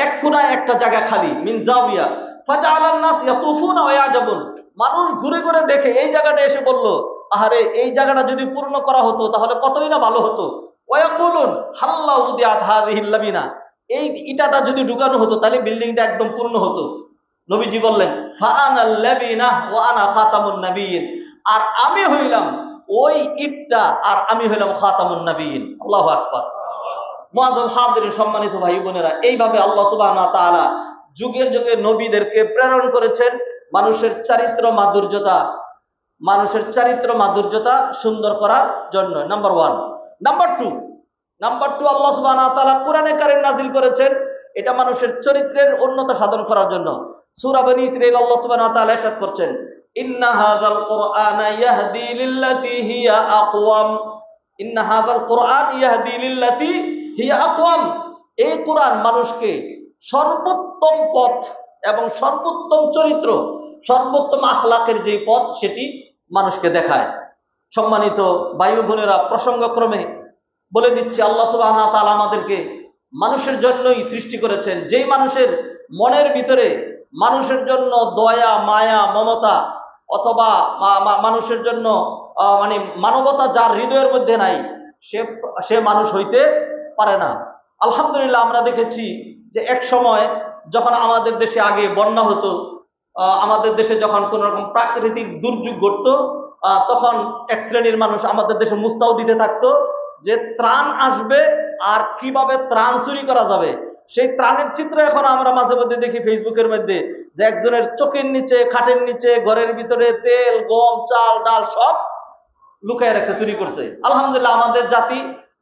এক কোনায় একটা জায়গা খালি, মিন জাওিয়া ফাজআলান নাস ইয়াতুফুনা ওয়া ইয়াজাবুন, মানুষ ঘুরে ঘুরে দেখে এই জায়গাটা এসে বলল, আহারে এই জায়গাটা যদি পূর্ণ করা হতো তাহলে কতই না ভালো হতো। ওয়া ইয়াকুলুন হাল্লা উদিআত হাযিহিল লাবিনা, এই ইটাটা যদি ঢুকানো হতো তাহলে বিল্ডিংটা একদম পূর্ণ হতো। নবীজি বললেন, ফাআনাল লাবিনা ওয়া আনা খাতামুন নাবিয়্যিন, আর আমি হইলাম ওই ইটটা আর আমি হইলাম খাতামুন নাবিয়্যিন। আল্লাহু আকবার। মুআজ্জাজ হাজিরিন, সম্মানিত ভাই বোনেরা, এইভাবে আল্লাহ সুবহানাহু ওয়া তাআলা যুগে যুগে নবীদেরকে প্রেরণ করেছেন মানুষের চারিত্র মাধুর্যতা সুন্দর করার জন্য। নাম্বার 1। নাম্বার 2, আল্লাহ সুবহানাহু ওয়া তাআলা কোরআনে কারীম নাযিল করেছেন এটা মানুষের চরিত্রের উন্নতি সাধন করার জন্য। সূরা বনী ইসরাঈল আল্লাহ সুবহানাহু ওয়া তাআলা ইরশাদ করছেন, ইন্না হাযাল কুরআনা ইয়াহদি লিল্লাতী হিয়া আকওয়াম, ইন্না হাযাল কুরআন ইয়াহদি লিল্লাতী হিয়া আকওয়াম, এই কোরআন মানুষকে সর্বোত্তম পথ এবং সর্বোত্তম চরিত্র, সর্বোত্তম আখলাকের যে পথ সেটি মানুষকে দেখায়। সম্মানিত ভাই বোনেরা, প্রসঙ্গক্রমে বলে দিচ্ছি, আল্লাহ সুবহানাহু ওয়া তাআলা আমাদেরকে মানুষের জন্যই সৃষ্টি করেছেন। যেই মানুষের মনের ভিতরে মানুষের জন্য দয়া, মায়া, মমতা অথবা মানুষের জন্য মানে মানবতা যার হৃদয়ের মধ্যে নাই, সে মানুষ হইতে পারে না। আলহামদুলিল্লাহ, আমরা দেখেছি যে এক সময় যখন আমাদের দেশে আগে বন্যা হতো, আমাদের দেশে যখন কোন রকম প্রাকৃতিক দুর্যোগ ঘটতো, তখন এক শ্রেণীর মানুষ আমাদের দেশে মুস্তাও দিতে থাকতো যে ত্রাণ আসবে আর কিভাবে ত্রাণ চুরি করা যাবে। সেই ত্রাণের চিত্র এখন আমরা মাঝে মধ্যে দেখি ফেসবুকের মধ্যে, যে একজনের চোখের নিচে, খাটের নিচে, ঘরের ভিতরে তেল, গম, চাল, ডাল সব লুকায় রাখছে, চুরি করছে। আলহামদুলিল্লাহ, আমাদের জাতি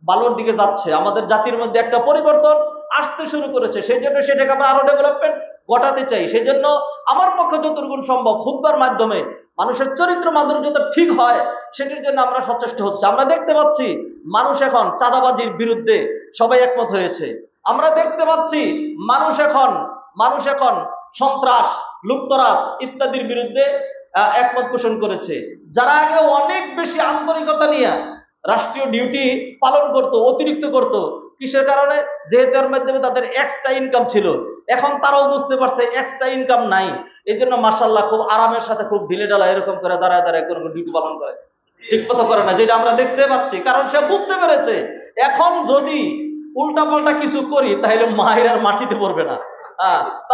ভালোর দিকে যাচ্ছে, আমাদের জাতির মধ্যে একটা পরিবর্তন আসতে শুরু করেছে। সেই জন্য সেটাকে আমরা আরো ডেভেলপমেন্ট ঘটাতে চাই। সেই জন্য আমার পক্ষে যতটুকু সম্ভব খুতবার মাধ্যমে মানুষের চরিত্র মাধুর্যতা ঠিক হয় সেটির জন্য আমরা সচেষ্ট হচ্ছি। আমরা দেখতে পাচ্ছি মানুষ এখন চাঁদাবাজির বিরুদ্ধে সবাই একমত হয়েছে। আমরা দেখতে পাচ্ছি মানুষ এখন সন্ত্রাস, লুপ্তরাজ ইত্যাদির বিরুদ্ধে একমত পোষণ করেছে। যারা আগে অনেক বেশি আন্তরিকতা নিয়ে রাষ্ট্রীয় ডিউটি পালন করত, অতিরিক্ত করত, কিসের কারণে? যেহেতু এর মাধ্যমে তাদের এক্সট্রা ইনকাম ছিল। এখন তারাও বুঝতে পারছে এক্সট্রা ইনকাম নাই, এই জন্য মাশাআল্লাহ খুব আরামের সাথে খুব ঢিলে ঢালা এরকম করে দাঁড়ায় দাঁড়ায় করে ডিউটি পালন করে, ঠিক মতো করে না, যেটা আমরা দেখতে পাচ্ছি। কারণ সে বুঝতে পেরেছে এখন যদি উল্টা পাল্টা কিছু করি তাহলে মায়ের আর মাটিতে পড়বে না।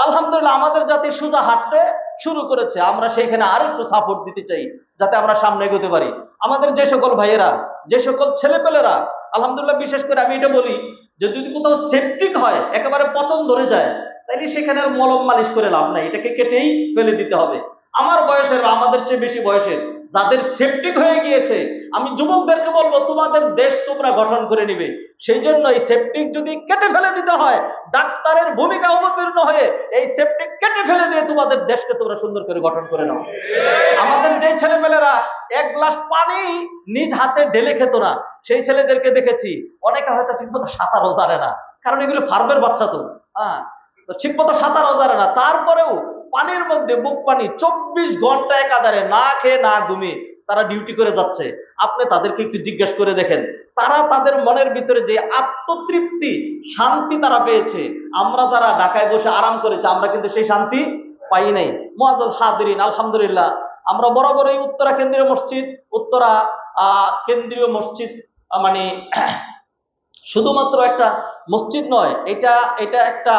আলহামদুলিল্লাহ, আমাদের জাতি সোজা হাঁটতে শুরু করেছে। আমরা সেইখানে আরেকটু সাপোর্ট দিতে চাই যাতে আমরা সামনে এগোতে পারি। আমাদের যে সকল ভাইয়েরা, যে সকল ছেলেপেলেরা, আলহামদুলিল্লাহ, বিশেষ করে আমি এটা বলি যে যদি কোথাও সেপটিক হয়, একেবারে পচন ধরে যায়, তাইলে সেখানে আর মলম মালিশ করে লাভ নাই, এটাকে কেটেই ফেলে দিতে হবে। আমার বয়সের বা আমাদের চেয়ে বেশি বয়সের যাদের সেপটিক হয়ে গিয়েছে, আমি যুবকদেরকে বলবো তোমাদের দেশ তোমরা গঠন করে নিবে। সেই জন্য এই সেপটিক যদি কেটে ফেলে দিতে হয়, ডাক্তারের ভূমিকা অবতীর্ণ হয়ে এই সেপটিক কেটে ফেলে দিয়ে তোমাদের দেশকে তোমরা সুন্দর করে গঠন করে নাও। আমাদের যে ছেলেমেয়েরা এক গ্লাস পানি নিজ হাতে ঢেলে খেত না, সেই ছেলেদেরকে দেখেছি অনেকে হয়তো ঠিকমতো সাঁতারও জানে না, কারণ এগুলো ফার্মের বাচ্চা তো, তো ঠিকমতো সাঁতারও জানে না, তারপরেও পানির মধ্যে বুক পানি 24 ঘন্টা একাধারে না খেয়ে না ঘুমিয়ে তারা ডিউটি করে যাচ্ছে। আপনি তাদেরকে একটু জিজ্ঞেস করে দেখেন, তারা তাদের মনের ভিতরে যে আত্মতৃপ্তি শান্তি তারা পেয়েছে, আমরা যারা ঢাকায় বসে আরাম করেছি আমরা কিন্তু সেই শান্তি পাই নাই। মুআজ্জাজ হাদিরিন, আলহামদুলিল্লাহ আমরা বরাবর এই উত্তরা কেন্দ্রীয় মসজিদ, উত্তরা কেন্দ্রীয় মসজিদ মানে শুধুমাত্র একটা মসজিদ নয়, এটা এটা একটা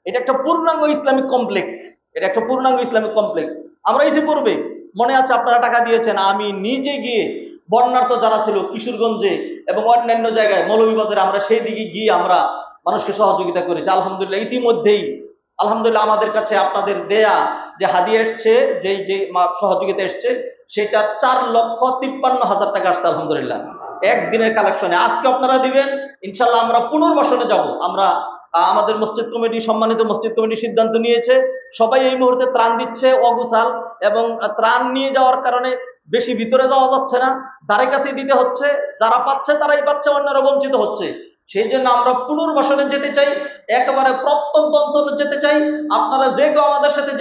এটা একটা পূর্ণাঙ্গ ইসলামিক কমপ্লেক্স। এটা একটা পূর্ণাঙ্গ ইসলামিক কমপ্লেক্স। আমরা ইতিপূর্বে মনে আছে আপনারা টাকা দিয়েছেন, আমি নিজে গিয়ে বন্যার্থ যারা ছিল কিশোরগঞ্জে এবং অন্যান্য জায়গায় মৌলভীবাজারে, আমরা সেই দিকে গিয়ে আমরা মানুষকে সহযোগিতা করেছি। আলহামদুলিল্লাহ ইতিমধ্যেই আলহামদুলিল্লাহ আমাদের কাছে আপনাদের দেয়া যে হাদিয়া এসছে, যেই যে সহযোগিতা এসছে, সেটা 4,53,000 টাকা আসছে আলহামদুলিল্লাহ একদিনের কালেকশনে। আজকে আপনারা দিবেন ইনশাল্লাহ, আমরা পুনর্বাসনে যাব। আমরা আমাদের মসজিদ কমিটি, সম্মানিত মসজিদ কমিটি সিদ্ধান্ত নিয়েছে সবাই এই মুহূর্তে ত্রাণ দিচ্ছে অগুসাল, এবং ত্রাণ নিয়ে যাওয়ার কারণে বেশি ভিতরে যাওয়া যাচ্ছে না, ধারে কাছে দিতে হচ্ছে। যারা পাচ্ছে তারাই পাচ্ছে, অন্যরা বঞ্চিত হচ্ছে। সেই জন্য আমরা পুনর্বাসনে যেতে চাই, একেবারে প্রত্যন্ত অঞ্চলে যেতে চাই। আপনারা যে কেউ আমাদের সাথে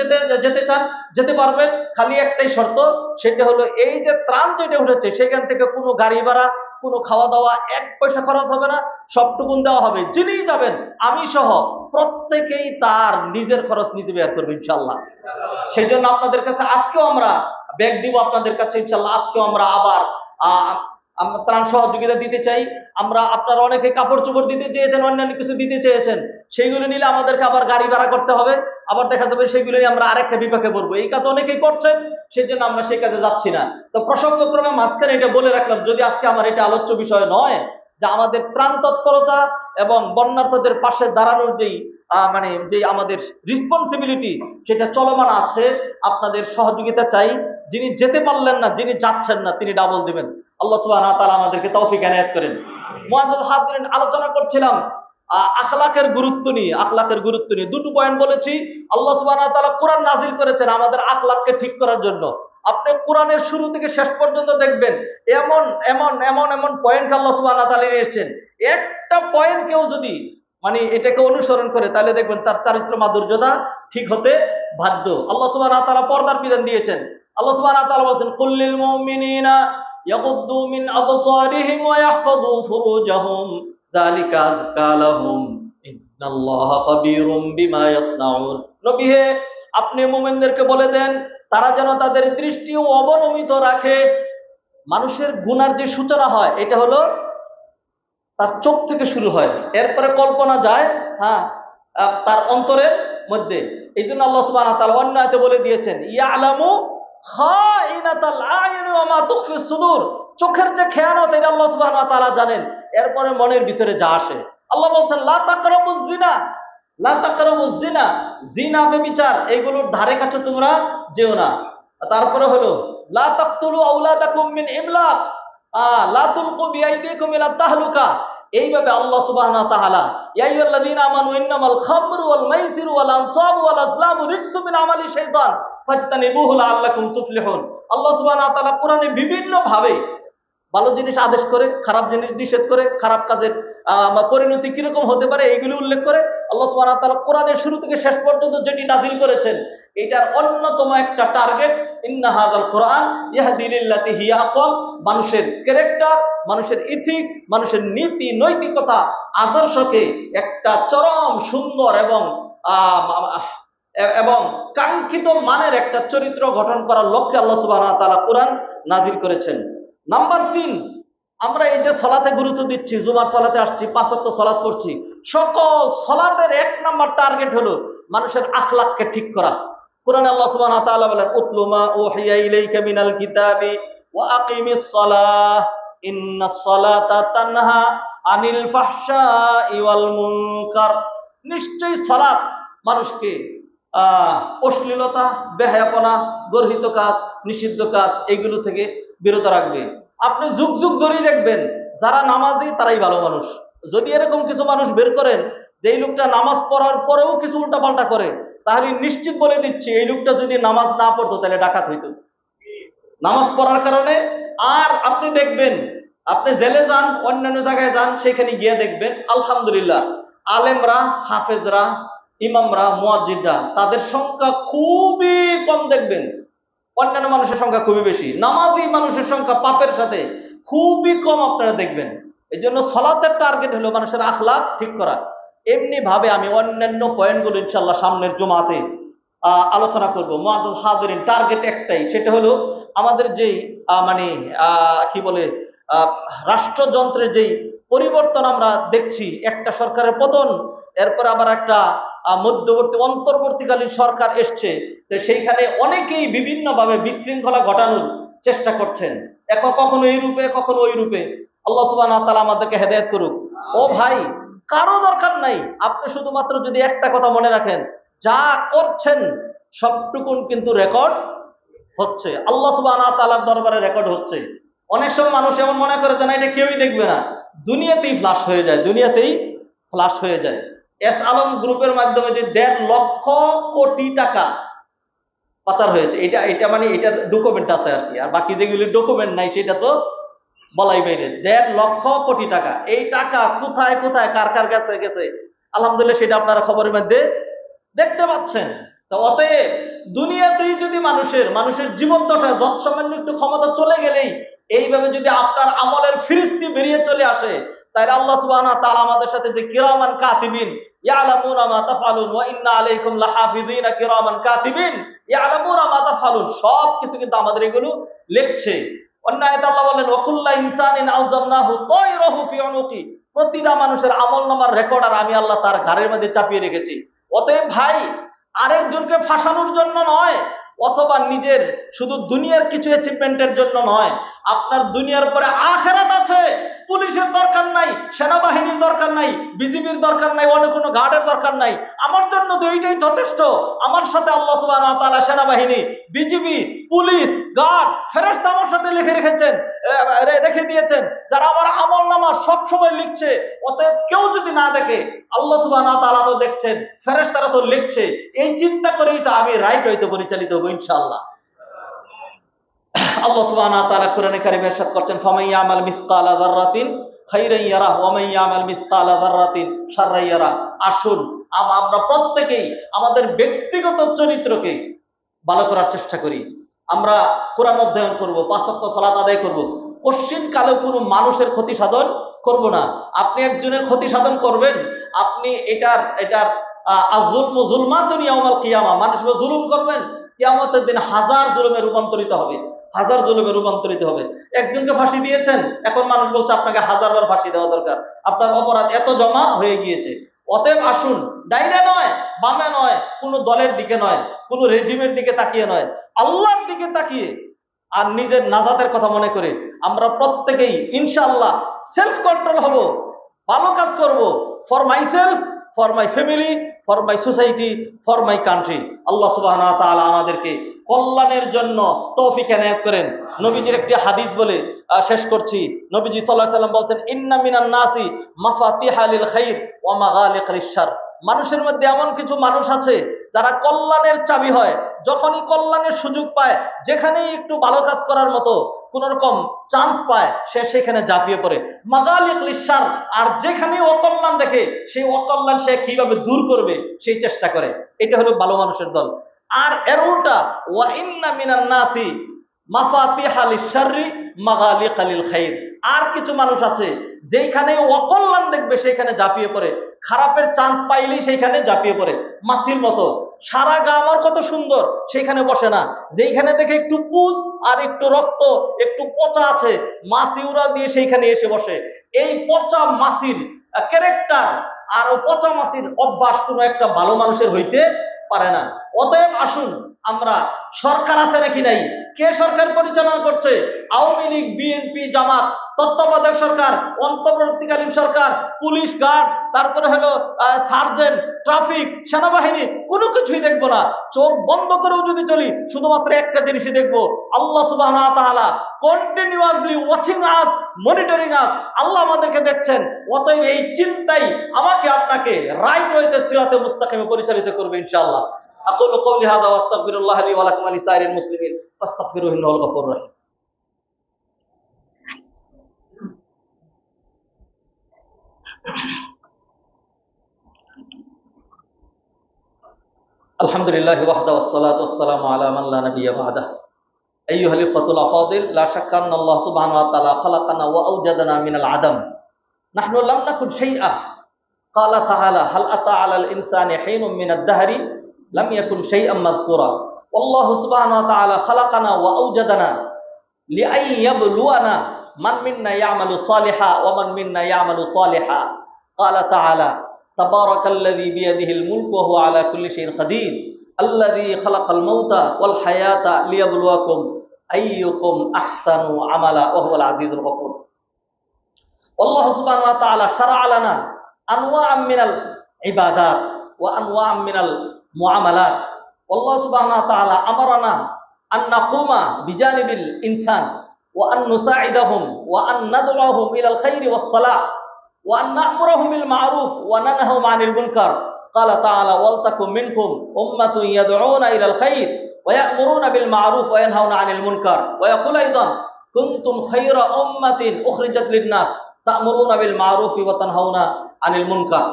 যেতে চান যেতে পারবেন, খালি একটাই শর্ত, সেটা হলো এই যে ত্রাণ যেটা উঠেছে সেখান থেকে কোনো গাড়ি ভাড়া, কোনো খাওয়া দাওয়া 1 পয়সা খরচ হবে না, সবটুকুন দেওয়া হবে। যিনি যাবেন আমি সহ প্রত্যেকেই তার নিজের খরচ নিজে বের করবে ইনশাল্লাহ। সেই জন্য আপনাদের কাছে আজকেও আমরা ব্যাগ দিব আপনাদের কাছে ইনশাল্লাহ। আজকেও আমরা আবার ত্রাণ সহযোগিতা দিতে চাই। আমরা আপনারা অনেকে কাপড় চোপড় দিতে চেয়েছেন, অন্যান্য কিছু দিতে চেয়েছেন, সেইগুলো নিলে আমাদেরকে আবার গাড়ি ভাড়া করতে হবে, আবার দেখা যাবে সেইগুলো নিয়ে আমরা আরেকটা বিপাকে পড়বো। এই কাজ অনেকেই করছেন, সেই জন্য আমরা সেই কাজে যাচ্ছি না। তো প্রসঙ্গক্রমে মাঝখানে এটা বলে রাখলাম, যদি আজকে আমার এটা আলোচ্য বিষয় নয়, যে আমাদের ত্রাণ তৎপরতা এবং বন্যার্থদের পাশে দাঁড়ানোর যেই মানে যে আমাদের রেসপন্সিবিলিটি সেটা চলমান আছে। আপনাদের সহযোগিতা চাই। যিনি যেতে পারলেন না, যিনি যাচ্ছেন না, তিনি ডাবল দিবেন। আল্লাহ সুবহানাহু ওয়া তাআলা আমাদেরকে তৌফিক এনায়েত করেন। মুআজ্জাজ হাদিরিন, আলোচনা করছিলাম আখলাকের গুরুত্ব নিয়ে। আখলাকের গুরুত্ব নিয়ে দুটো পয়েন্ট বলেছি। আল্লাহ সুবহানাহু ওয়া তাআলা কোরআন নাজিল করেছেন আমাদের আখলাককে ঠিক করার জন্য। আপনি কোরআনের শুরু থেকে শেষ পর্যন্ত দেখবেন এমন এমন এমন এমন পয়েন্ট আল্লাহ সুবহানাহু ওয়া তাআলা নিয়ে এসেছেন। একটা পয়েন্ট কেউ যদি মানে এটাকে অনুসরণ করে, তাহলে দেখবেন তার চারিত্র মাধুর্যতা ঠিক হতে বাধ্য। আল্লাহ সুবহানাহু ওয়া তাআলা পর্দার বিধান দিয়েছেন। আল্লাহ সুবহানাহু ওয়া তাআলা বলেন, কুল্লিল মুমিনিনা ইয়াগুদ্দু মিন আবসারিহিম ওয়া ইয়াহফাযু ফুরুজাহুম যালিকা আযকা লাহুম ইন্নাল্লাহা খাবীরুম বিমা ইয়াসনাউন। নবী হে, আপনি মুমিনদেরকে বলে দেন তারা যেন তাদের দৃষ্টি অবনমিত রাখে। মানুষের গুনার যে সূচনা হয় এটা হলো তার চোখ থেকে শুরু হয়, এরপরে কল্পনা যায় তার অন্তরের মধ্যে। এই জন্য আল্লাহ সুবহানাহু ওয়া তাআলা অন্য আয়াতে বলে দিয়েছেন, ইয়ালামু খাইনাতাল আয়ুনি ওয়া মা তুখফি সুদূর। চোখের যে খেয়ানত এটা আল্লাহ সুবহানাহু ওয়া তাআলা জানেন, এরপরে মনের ভিতরে যা আসে। আল্লাহ বলছেন, লা তাকরাবুজ জিনা, লা তাকরাবুজ জিনা, জিনা ব্যভিচার এগুলোর ধারে কাছে তোমরা যেও না। তারপরে হলো লা তাকতুলু আওলাদাকুম মিন ইমলাক, লা তুলকু বিআইদিকুম ইলা তাহলুকা। এইভাবে আল্লাহ সুবহানাহু ওয়া তাআলা, ইয়া আইয়ুহাল্লাযীনা আমানু ইন্নামাল খামরু ওয়াল মাইসিরু ওয়াল আনসাবু ওয়াল আজলামু রিজসুম মিন আমালি শাইতান ফাজতানিবুহু লাআল্লাকুম তুফলিহুন। আল্লাহ সুবহানাহু ওয়া তাআলা কোরআনে বিভিন্ন ভাবে ভালো জিনিস আদেশ করে, খারাপ জিনিস নিষেধ করে, খারাপ কাজের পরিণতি কিরকম হতে পারে এইগুলি উল্লেখ করে। আল্লাহ সুবহানাহু ওয়া তাআলা কোরআনের শুরু থেকে শেষ পর্যন্ত যেটি নাজিল করেছেন এটার অন্যতম একটা টার্গেট, ইন্না হাযাল কোরআন ইয়াহদি লিল্লাতি হিয়া আকওয়াম। মানুষের ক্যারেক্টার, মানুষের ইথিক্স, মানুষের নীতি নৈতিকতা আদর্শকে একটা চরম সুন্দর এবং কাঙ্ক্ষিত মানের একটা চরিত্র গঠন করার লক্ষ্যে আল্লাহ সুবহানাহু ওয়া তাআলা কোরআন নাজিল করেছেন। নাম্বার 3, আমরা এই যে সালাতে গুরুত্ব দিচ্ছি, জুমার সালাতে আসছি, 5 ওয়াক্ত সালাত পড়ছি, সকল সালাতের 1 নাম্বার টার্গেট হলো মানুষের আখলাককে ঠিক করা। কোরআনে আল্লাহ সুবহানাহু ওয়া তাআলা বলেন, উতলু মা উহিয়া ইলাইকা মিনাল কিতাবি ওয়া আকিমিস সালাহ ইন্নাস সালাতা তানহা আনিল ফাহশাই ওয়াল মুনকার। নিশ্চয়ই সালাত মানুষকে অশ্লীলতা, বেহায়াপনা, গর্হিত কাজ, নিষিদ্ধ কাজ এইগুলো থেকে বিরত রাখবে। আপনি যুগ যুগ ধরেই দেখবেন যারা নামাজি তারাই ভালো মানুষ। যদি এরকম কিছু মানুষ বের করেন যে এই লোকটা নামাজ পড়ার পরেও কিছু উল্টাপাল্টা করে, তাহলে নিশ্চিত বলে দিচ্ছি এই লোকটা যদি নামাজ না পড়তো তাহলে ডাকাত হইতো নামাজ পড়ার কারণে। আর আপনি দেখবেন, আপনি জেলে যান, অন্যান্য জায়গায় যান, সেখানে গিয়ে দেখবেন আলহামদুলিল্লাহ আলেমরা, হাফেজরা, ইমামরা, মুয়াজ্জিনরা, তাদের সংখ্যা খুবই কম দেখবেন। অন্যান্য মানুষের সংখ্যা খুবই বেশি। নামাজি মানুষের সংখ্যা পাপের সাথে খুবই কম আপনারা দেখবেন। এই জন্য সলাতের টার্গেট হলো মানুষের আখলাক ঠিক করা। এমনি ভাবে আমি অন্যান্য পয়েন্টগুলো ইনশাল্লাহ সামনের জুমাতে আলোচনা করব। মুআজ্জাজ হাজিরিন, টার্গেট একটাই, সেটা হলো আমাদের যেই মানে কি বলে রাষ্ট্রযন্ত্রের যেই পরিবর্তন আমরা দেখছি, একটা সরকারের পতন, এরপর আবার একটা মধ্যবর্তী অন্তর্বর্তীকালীন সরকার এসছে, তো সেইখানে অনেকেই বিভিন্নভাবে বিশৃঙ্খলা ঘটানোর চেষ্টা করছেন, এখন কখনো এই রূপে কখনো ওই রূপে। আল্লাহ সুবহানাহু ওয়া তাআলা আমাদেরকে হেদায়েত করুক। ও ভাই, কারো দরকার নাই, আপনি শুধুমাত্র যদি একটা কথা মনে রাখেন, যা করছেন সবটুকুন কিন্তু রেকর্ড হচ্ছে, আল্লাহ সুবহানাহু ওয়া তাআলার দরবারে রেকর্ড হচ্ছে। অনেক সময় মানুষ এমন মনে করে যে না, এটা কেউই দেখবে না, দুনিয়াতেই ফ্লাশ হয়ে যায়, দুনিয়াতেই ফ্লাশ হয়ে যায়। এস আলম গ্রুপের মাধ্যমে যে 1.5 লক্ষ কোটি টাকা পাচার হয়েছে, এটা এটা মানে এটার ডকুমেন্ট আছে আর কি, আর বাকি যেগুলি ডকুমেন্ট নাই সেটা তো বলাই বাইরে। 1.5 লক্ষ কোটি টাকা, এই টাকা কোথায় কোথায় কার কার কাছে গেছে আলহামদুলিল্লাহ সেটা আপনারা খবরের মধ্যে দেখতে পাচ্ছেন। তো অতএব দুনিয়াতেই যদি মানুষের জীবন দশায় যৎসামান্য একটু ক্ষমতা চলে গেলেই এইভাবে যদি আপনার আমলের ফিরিস্তি বেরিয়ে চলে আসে, তাহলে আল্লাহ সুবহানাহু ওয়া তাআলা আমাদের সাথে যে কিরামান কাতিবিন ইয়ালামুনা মা তাফআলুন ওয়া ইন্না আলাইকুম লাহাফিযিনা কিরামান কাতিবিন ইয়ালামুনা মা তাফআলুন, সব কিছু কিন্তু আমাদের এগুলো লিখছে। অন্য আয়াতে আল্লাহ বলেন ওয়াকুল্লা ইনসানিন আলজামনাহু তায়রাহু ফি উনুকি, প্রতিটা মানুষের আমলনামার রেকর্ড আর আমি আল্লাহ তার ঘাড়ের মধ্যে চাপিয়ে রেখেছি। অতএব ভাই, আরেকজনকে ফাঁসানোর জন্য নয়, অথবা নিজের শুধু দুনিয়ার কিছু অ্যাচিভমেন্টের জন্য নয়, আপনার দুনিয়ার পরে আখেরাত আছে। পুলিশের দরকার নাই, সেনাবাহিনীর দরকার নাই, বিজিবির দরকার নাই, অন্য কোনো গার্ডের দরকার নাই, আমার জন্য তো এইটাই যথেষ্ট। আমার সাথে আল্লাহ সুবহানাহু ওয়া তাআলা সেনাবাহিনী, বিজিবি, পুলিশ, গার্ড, ফেরেশতা আমার সাথে রেখে দিয়েছেন, যারা আমার আমলনামা সব সময় লিখছে। অতএব কেউ যদি না দেখে, আল্লাহ সুবহানাহু ওয়া তাআলা তো দেখছেন, ফেরেশতারা তো লিখছে, এই চিন্তা করেই তো আমি রাইট হইতে পরিচালিত হব ইনশাআল্লাহ। আল্লাহ সুবহানাহু ওয়া তাআলা কোরআনে কারীমে ইরশাদ করছেন, ফামান ইয়ামাল মিসকালা যাররাতিন খাইরান ইয়ারা ওয়া মান ইয়ামাল মিসকালা যাররাতিন শাররান ইয়ারা। আসুন আমরা প্রত্যেকেই আমাদের ব্যক্তিগত চরিত্রকে ভালো করার চেষ্টা করি। আমরা কোরআন অধ্যয়ন করব, 5 ওয়াক্ত সালাত আদায় করব, কশিন কালেও কোনো মানুষের ক্ষতি সাধন করব না। আপনি একজনের ক্ষতি সাধন করবেন, আপনি এটার আযুলমু যুলমাতুন ইয়াউমাল কিয়ামা, মানুষের জুলুম করবেন, কিয়ামতের দিন হাজার জুলুমে রূপান্তরিত হবে, হাজার জুলুমে রূপান্তরিত হবে। একজনকে ফাঁসি দিয়েছেন, এখন মানুষ বলছে আপনাকে 1000বার ফাঁসি দেওয়া দরকার, আপনার অপরাধ এত জমা হয়ে গিয়েছে। অতএব আসুন, ডাইনে নয়, বামে নয়, কোনো দলের দিকে নয়, কোনো রেজিমের দিকে তাকিয়ে নয়, আল্লাহর দিকে তাকিয়ে আর নিজের নাজাতের কথা মনে করে আমরা প্রত্যেকেই ইনশাআল্লাহ সেলফ কন্ট্রোল হব, ভালো কাজ করব, for myself, for my family, for my society, for my country. আল্লাহ সুবহানাহু ওয়া তাআলা আমাদেরকে কল্যাণের জন্য তৌফিক এনায়েত করেন। নবীজির একটি হাদিস বলে শেষ করছি। নবীজি সাল্লাল্লাহু আলাইহি ওয়াসাল্লাম বলছেন, ইন্না মিনান নাসি মাফাতিহা লিল খাইর ওয়া মাগালিক লিশ শার। মানুষের মধ্যে এমন কিছু মানুষ আছে যারা কল্যাণের চাবি হয়, যখনই কল্যাণের সুযোগ পায়, যেখানেই একটু ভালো কাজ করার মতো কোন রকম চান্স পায়, সে সেখানে ঝাঁপিয়ে পড়ে। মাগালিক লিশ শার, আর যেখানেই অকল্যাণ দেখে সেই অকল্যাণ সে কিভাবে দূর করবে সেই চেষ্টা করে। এটা হলো ভালো মানুষের দল। আর এর উল্টা, ওয়া ইন্না মিনান নাসি মাফাতিহা লিশ শাররি মাগালিকা লিল খাইর। আর কিছু মানুষ আছে যেখানে অকল্যাণ দেখবে সেখানে ঝাঁপিয়ে পড়ে, খারাপের চান্স পাইলেই সেইখানে ঝাঁপিয়ে পড়ে। মাছির মতো সারা গা আমার কত সুন্দর, সেইখানে বসে না, যেইখানে দেখে একটু পুজ আর একটু রক্ত, একটু পচা আছে, মাছি উড়াল দিয়ে সেইখানে এসে বসে। এই পচা মাছির ক্যারেক্টার আর পচা মাছির অভ্যাস কোনো একটা ভালো মানুষের হইতে পারে না। অতএব আসুন, আমরা, সরকার আছে নাকি নাই, কে সরকার পরিচালনা করছে, আওয়ামী লীগ, বিএনপি, জামাত, তত্ত্বাবধায়ক সরকার, অন্তর্বর্তীকালীন সরকার, পুলিশ, গার্ড, তারপরে হলো সার্জেন্ট, ট্রাফিক, সেনাবাহিনী, কোনো কিছুই দেখবো না। চোখ বন্ধ করেও যদি চলি, শুধুমাত্র একটা জিনিসই দেখবো, আল্লাহ সুবহানাহু ওয়া তাআলা কন্টিনিউয়াসলি ওয়াচিং আস, মনিটরিং আস। আল্লাহ আমাদেরকে দেখছেন। অতএব এই চিন্তাই আমাকে আপনাকে রাইট ওয়েতে সিরাতে মুস্তাকিমে পরিচালিত করবে ইনশাআল্লাহ। আকুলু কওলি হাযা ওয়া আস্তাগফিরুল্লাহ লি ওয়া লাকুম ওয়া লিসাইরিল মুসলিমিন ফাস্তাগফিরুহু ইন্নাহুল গফুরুর রাহিম। আলহামদুলিল্লাহ ওয়াহদা ওয়াসসালাতু ওয়াসসালামু আলা মান লা নাবিয়্যা বা'দা। আইয়ুহাল ইখওয়াতুল আফাদিল, লা শাক্কা আন্না আল্লাহ সুবহানাহু ওয়া তাআলা খালাকানা ওয়া আওজাদানা মিনাল আদম। নাহনু লাম নাকুন শাইআ। ক্বালা তাআলা হাল আতা আলাল ইনসানি হিনুম মিনাদ দাহরি লাম ইয়াকুন শাইআম মাযকুরা। আল্লাহু সুবহানাহু ওয়া তাআলা খালাকানা ওয়া আওজাদানা লিআইয়াবলুয়ানা মান মিন্না ইয়ামালু সালিহা ওয়া মান মিন্না ইয়ামালু তালিহা। ক্বালা তাআলা তাবারাকাল্লাযী বিয়াদিহিল মুলকু ওয়া হুয়া আলা কুল্লি শাইইন কাদির আল্লাযী খালাকাল মাউতা ওয়াল হায়াতা লিয়াবলুয়াকুম আইয়ুকুম আহসানু আমালা ওয়া হুয়াল আজিজুল গফুর। আল্লাহ সুবহানাহু ওয়া তাআলা শারা'a লানা আনওয়া'আম মিনাল ইবাদাত ওয়া আনওয়া'আম মিনাল মুআমালাত। আল্লাহ সুবহানাহু ওয়া তাআলা আমারানা আন নাকুমা বিজানিবিল ইনসান ওয়া আন নুসাইদাহুম ওয়া আন নাদউহুম ইলাল খাইরি ওয়াস সালাহ ওয়া আন না'মুরুহুম বিল মা'রুফ ওয়া নানহাহুম আনিল মুনকার। ক্বালা তাআলা ওয়াল তাকুম মিনকুম উম্মাতুন ইয়াদউনা ইলাল খাইর ওয়া ইয়া'মুরুনা বিল মা'রুফ ওয়া ইয়ানহাউনা আনিল মুনকার ওয়া ইয়াকুলু আইদান কুনতুম খায়রা উম্মাতিন উখরিজাত লিন-নাস তা'মুরুনা বিল মা'রুফি ওয়া তানহাউনা আনিল মুনকার।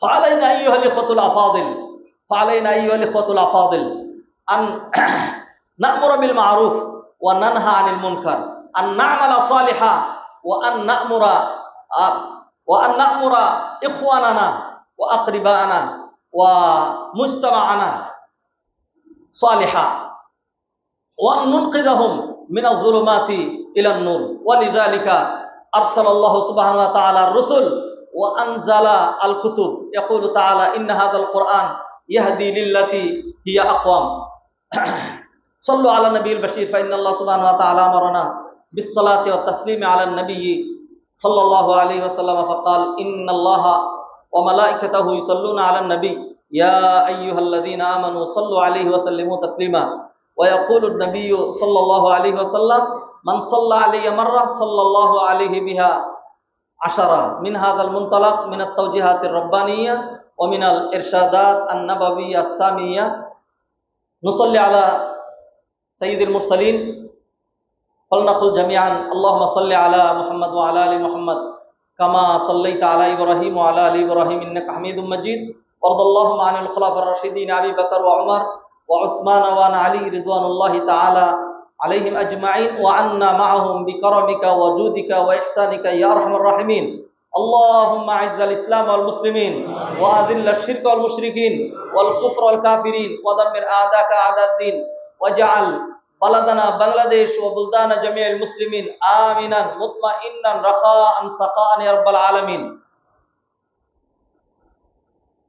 ফাআলাইনা আইয়ুহাল ইখওয়াতুল আফাদিল আন না'মুরা বিল মা'রুফ ওয়া নানহা আনিল মুনকার, আন না'মালা সালিহা ওয়া আন না'মুরা ইখওয়ানানা ওয়া আকরিবানা ওয়া মুজতামা'ানা সালিহা ওয়া আন নুনকিযাহুম মিনাজ যুলুমাতি ইলান নূর। ওয়ালিযালিকা আরসালাল্লাহু সুবহানাহু ওয়া তাআলা আর-রুসুল ওয়া আনজালা আল-কুতুব। ইয়াকুলু তাআলা ইন্না হাযাল কুরআন ইয়াহদি লিল্লাতী হিয়া আকওয়াম। সাল্লু আলা নবিয়িল বাশীর ফা ইন্নাল্লাহ সুবহানাহু ওয়া তাআলা আমারানা বিস-সালাতি ওয়াত তাসলিমি আলা নবিয়্যি সাল্লাল্লাহু আলাইহি ওয়াসাল্লাম ফাকাল ইন্নাল্লাহা ওয়া মালাইকাতাহু ইউসাল্লুনা আলান নবী ইয়া আইয়ুহাল্লাযীনা আমানু সাল্লু আলাইহি ওয়া সাল্লিমু তাসলিমা। ওয়া ইয়াকুলু an-নাবিয়্যু সাল্লাল্লাহু আলাইহি ওয়াসাল্লাম মান সাল্লা আলাইয়া মাররা সাল্লাল্লাহু আলাইহি বিহা আশারা। মিন হাযাল মুনতালাক মিন আত-তাওজিহাতির রাব্বানিয়্যা ওয়া মিনাল ইরশাদাত আন-নাবাবিয়্যা আস-সামিয়্যা। নুসাল্লি আলা সাইয়্যিদিল মুরসালিন ফালনাকুল জামিআন আল্লাহুম্মা সাল্লি আলা মুহাম্মাদ ওয়া আলা আলি মুহাম্মাদ কামা সাল্লাইতা আলা ইব্রাহিম ওয়া আলা আলি ইব্রাহিম ইন্নাকা হামিদুম মাজিদ। ওয়ারদাল্লাহুম্মা আনিল খুলাফার রাশিদিন আবি বকর ওয়া উমর ওয়া উসমান ওয়া আলী রিদওয়ানুল্লাহি তাআলা আলাইহিম আজমাইন ওয়া আন্না মা'আহুম বিকারামিকা ওয়া জুদিকা ওয়া ইহসানিকা ইয়া আরহামার রাহিমিন। আল্লাহুম্মা আইজ্জাল ইসলাম ওয়াল মুসলিমিন ওয়া আযিল্লাশ শিরকা ওয়াল মুশরিকিন ওয়াল কুফরা ওয়াল কাফিরিন ওয়া দাম্মির আ'দাকা আ'দাদ-দ্বীন ওয়াজআল বালাদানা বাংলাদেশ ওয়া বুলদানা জামিআল মুসলিমিন আমিনান মুতমাইন্নান রাখাআন সাখাআন ইয়া রাব্বাল আলামিন।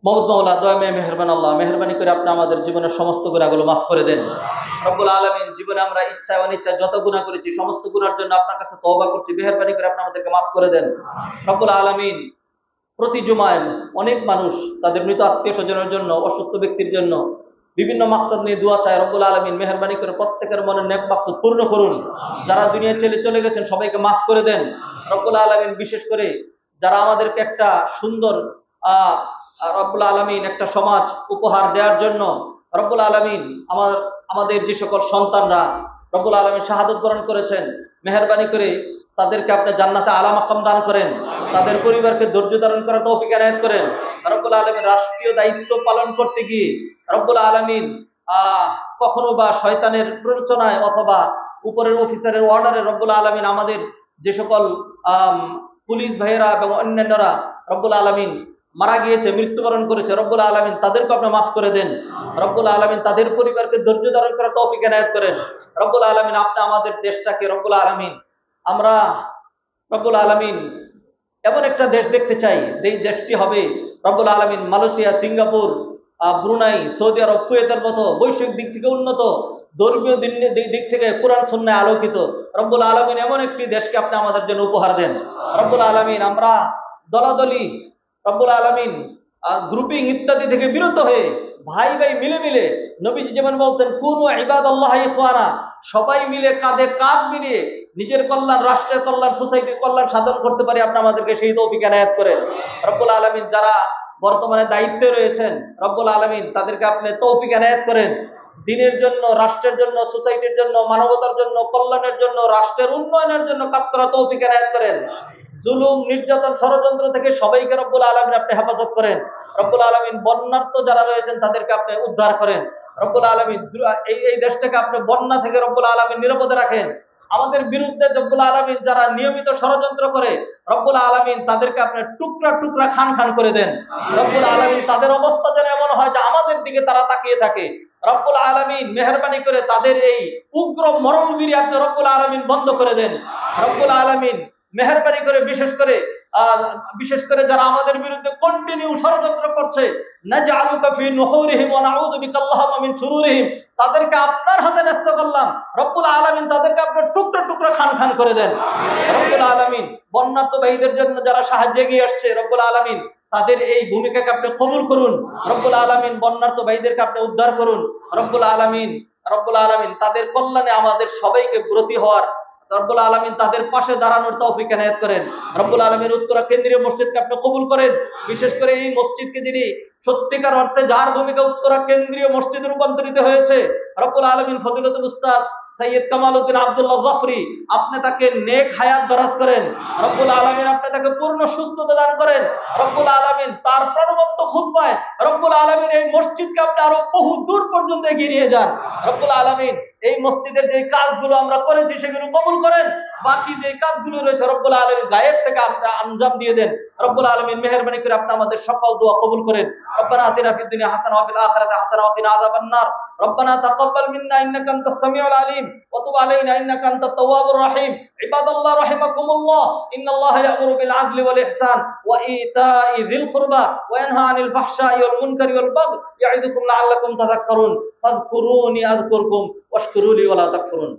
মহম্মদ মাওলা দয়াময় মেহেরবান আল্লাহ, মেহেরবানি করে আপনি আমাদের জীবনের সমস্ত গুনাহগুলো মাফ করে দেন। রব্বুল আলামিন, জীবনে আমরা ইচ্ছা অনিচ্ছায় যত গুনাহ করেছি সমস্ত গুনার জন্য আপনার কাছে তওবা করছি, মেহেরবানি করে আপনি আমাদেরকে মাফ করে দেন। রব্বুল আলামিন, প্রতি জুমায় অনেক মানুষ তাদের মৃত আত্মীয়-স্বজনের জন্য, অসুস্থ ব্যক্তির জন্য বিভিন্ন মাকসাদ নিয়ে দোয়া চায়। রব্বুল আলামিন, মেহেরবানি করে প্রত্যেকের মনের নেক মাকসাদ পূর্ণ করুন। যারা দুনিয়া চলে গেছেন সবাইকে মাফ করে দেন। রব্বুল আলামিন, বিশেষ করে যারা আমাদেরকে একটা সুন্দর রব্বুল আলামিন একটা সমাজ উপহার দেওয়ার জন্য রব্বুল আলামিন আমাদের যে সকল সন্তানরা রব্বুল আলামিন শাহাদত বরণ করেছেন, মেহেরবানি করে তাদেরকে আপনি জান্নাতে আলা মাকাম দান করেন, তাদের পরিবারকে ধৈর্য ধারণ করার তৌফিক এনায়েত করেন। রব্বুল আলামিন, রাষ্ট্রীয় দায়িত্ব পালন করতে গিয়ে রব্বুল আলামিন কখনো বা শয়তানের প্ররোচনায় অথবা উপরের অফিসারের অর্ডারে রব্বুল আলামিন আমাদের যে সকল পুলিশ ভাইয়েরা এবং অন্যান্যরা রব্বুল আলামিন মারা গিয়েছে, মৃত্যুবরণ করেছে, রব্বুল আলামিন তাদেরকে আপনি মাফ করে দেন। রব্বুল আলামিন তাদের পরিবারকে ধৈর্য ধারণ করার তৌফিক এনায়েত করেন। রব্বুল আলামিন, আপনি আমাদের দেশটাকে রব্বুল আলামিন, আমরা রব্বুল আলামিন এমন একটা দেশ দেখতে চাই, যেই দেশটি হবে রব্বুল আলামিন মালয়েশিয়া, সিঙ্গাপুর, ব্রুনাই, সৌদি আরব, কুয়েতের মতো বৈশ্বিক দিক থেকে উন্নত, ধর্মীয় দিক থেকে কোরআন সুন্নাহয় আলোকিত রব্বুল আলামিন এমন একটি দেশকে আপনি আমাদের জন্য উপহার দেন। রব্বুল আলামিন, আমরা দলাদলি রব্বুল আলামিন গ্রুপিং ইত্যাদি থেকে বিরত হয়ে ভাই ভাই মিলে নবীজি যেমন বলছেন কুনু ইবাদাল্লাহি ইখওয়ানা, সবাই মিলে কাঁধে কাঁধ মিলিয়ে নিজের কল্যাণ, রাষ্ট্রের কল্যাণ, সোসাইটির কল্যাণ সাধন করতে পারি, আপনি আমাদেরকে সেই তৌফিক এনায়েত করেন। রব্বুল আলামিন, যারা বর্তমানে দায়িত্বে রয়েছেন রব্বুল আলামিন তাদেরকে আপনি তৌফিক এনায়েত করেন। দিনের জন্য, রাষ্ট্রের জন্য, সোসাইটির জন্য, মানবতার জন্য, কল্যাণের জন্য, রাষ্ট্রের উন্নয়নের জন্য কাজ করার তৌফিক এনায়েত করেন। জুলুম, নির্যাতন, ষড়যন্ত্র থেকে সবাইকে রব্বুল আলামিন আপনি হেফাজত করেন। রব্বুল আলামিন বন্যার্ত যারা রয়েছেন তাদেরকে আপনি উদ্ধার করেন। রব্বুল আলামিন এই দেশটাকে আপনি বন্যা থেকে রব্বুল আলামিন নিরাপদে রাখেন। আমাদের বিরুদ্ধে রব্বুল আলামিন যারা নিয়মিত ষড়যন্ত্র করে রব্বুল আলামিন তাদেরকে আপনি টুকরা টুকরা খান খান করে দেন। রব্বুল আলামিন তাদের অবস্থা যেন এমন হয় যে আমাদের দিকে তারা তাকিয়ে থাকে। রব্বুল আলামিন মেহেরবানি করে তাদের এই উগ্র মরণবীর আপনি রব্বুল আলামিন বন্ধ করে দেন। রব্বুল আলামিন মেহেরবানি করে বিশেষ করে যারা আমাদের বিরুদ্ধে কন্টিনিউ ষড়যন্ত্র করছে, নাজআলুকা ফি নুহুরিহিম ওয়া নাউযু বিকা আল্লাহুম্মা মিন শুরুরিহিম, তাদেরকে আপনার হাতে ন্যস্ত করলাম। রব্বুল আলামিন তাদেরকে আপনি টুকরা টুকরা খান খান করে দেন। রব্বুল আলামিন বন্যার্ত ভাইদের জন্য যারা সাহায্যে এগিয়ে আসছে রব্বুল আলামিন তাদের এই ভূমিকাকে আপনি কবুল করুন। রব্বুল আলামিন বন্যার্ত ভাইদেরকে আপনি উদ্ধার করুন। রব্বুল আলামিন তাদের কল্যাণে আমাদের সবাইকে ব্রতী হওয়ার, রব্বুল আলামিন তাদের পাশে দাঁড়ানোর তৌফিক এনায়েত করেন। রব্বুল আলামিন উত্তরা কেন্দ্রীয় মসজিদকে আপনি কবুল করেন। বিশেষ করে এই মসজিদকে যিনি সত্যিকার অর্থে যার ভূমিকা উত্তরা কেন্দ্রীয় মসজিদে রূপান্তরিত হয়েছে, রব্বুল আলামিন ফজিলতুল উস্তাদ সৈয়দ কামাল উদ্দিন আব্দুল্লাহ জাফরি, আপনি তাকে নেক হায়াত দরাজ করেন। রব্বুল আলামিন আপনি তাকে পূর্ণ সুস্থতা দান করেন। রব্বুল আলামিন তার প্রাণবন্ত খুতবায় রব্বুল আলামিন এই মসজিদকে আপনি আরো বহু দূর পর্যন্ত এগিয়ে নিয়ে যান। রব্বুল আলামিন এই মসজিদের যে কাজগুলো আমরা করেছি সেগুলো কবুল করেন। বাকি যে কাজগুলো রয়েছে রব্বুল আলামিন গায়েব থেকে আপনি আঞ্জাম দিয়ে দেন। রব্বুল আলামিন মেহেরবানি করে আপনি আমাদের সকল দোয়া কবুল করেন। রব্বানা আতিনা ফিদ দুনিয়া হাসানাহ ওয়া ফিল আখিরাতি হাসানাহ ওয়া কিনা আযাবান নার। রব্বানা তাকাব্বাল মিন্না ইন্নাকা আনতাস সামিউল আলিম ওয়া তুব আলাইনা ইন্নাকা আনতাত তাওয়াবুর রাহিম। ইবাদাল্লাহ রাহিমাকুমুল্লাহ, ইন্নাল্লাহা ইয়া'মুরু বিল আদলি ওয়াল ইহসান ওয়া ইতা'i যিল কুরবা ওয়া ইয়ানহা আনিল ফাহশাই ওয়াল মুনকারি ওয়াল বাগই ইয়া'iযুকুম লা'আল্লাকুম তাযাক্কারুন। ফাযকুরুনি আযকুরকুম ওয়াশকুরু লি ওয়া লা তাকফুরুন।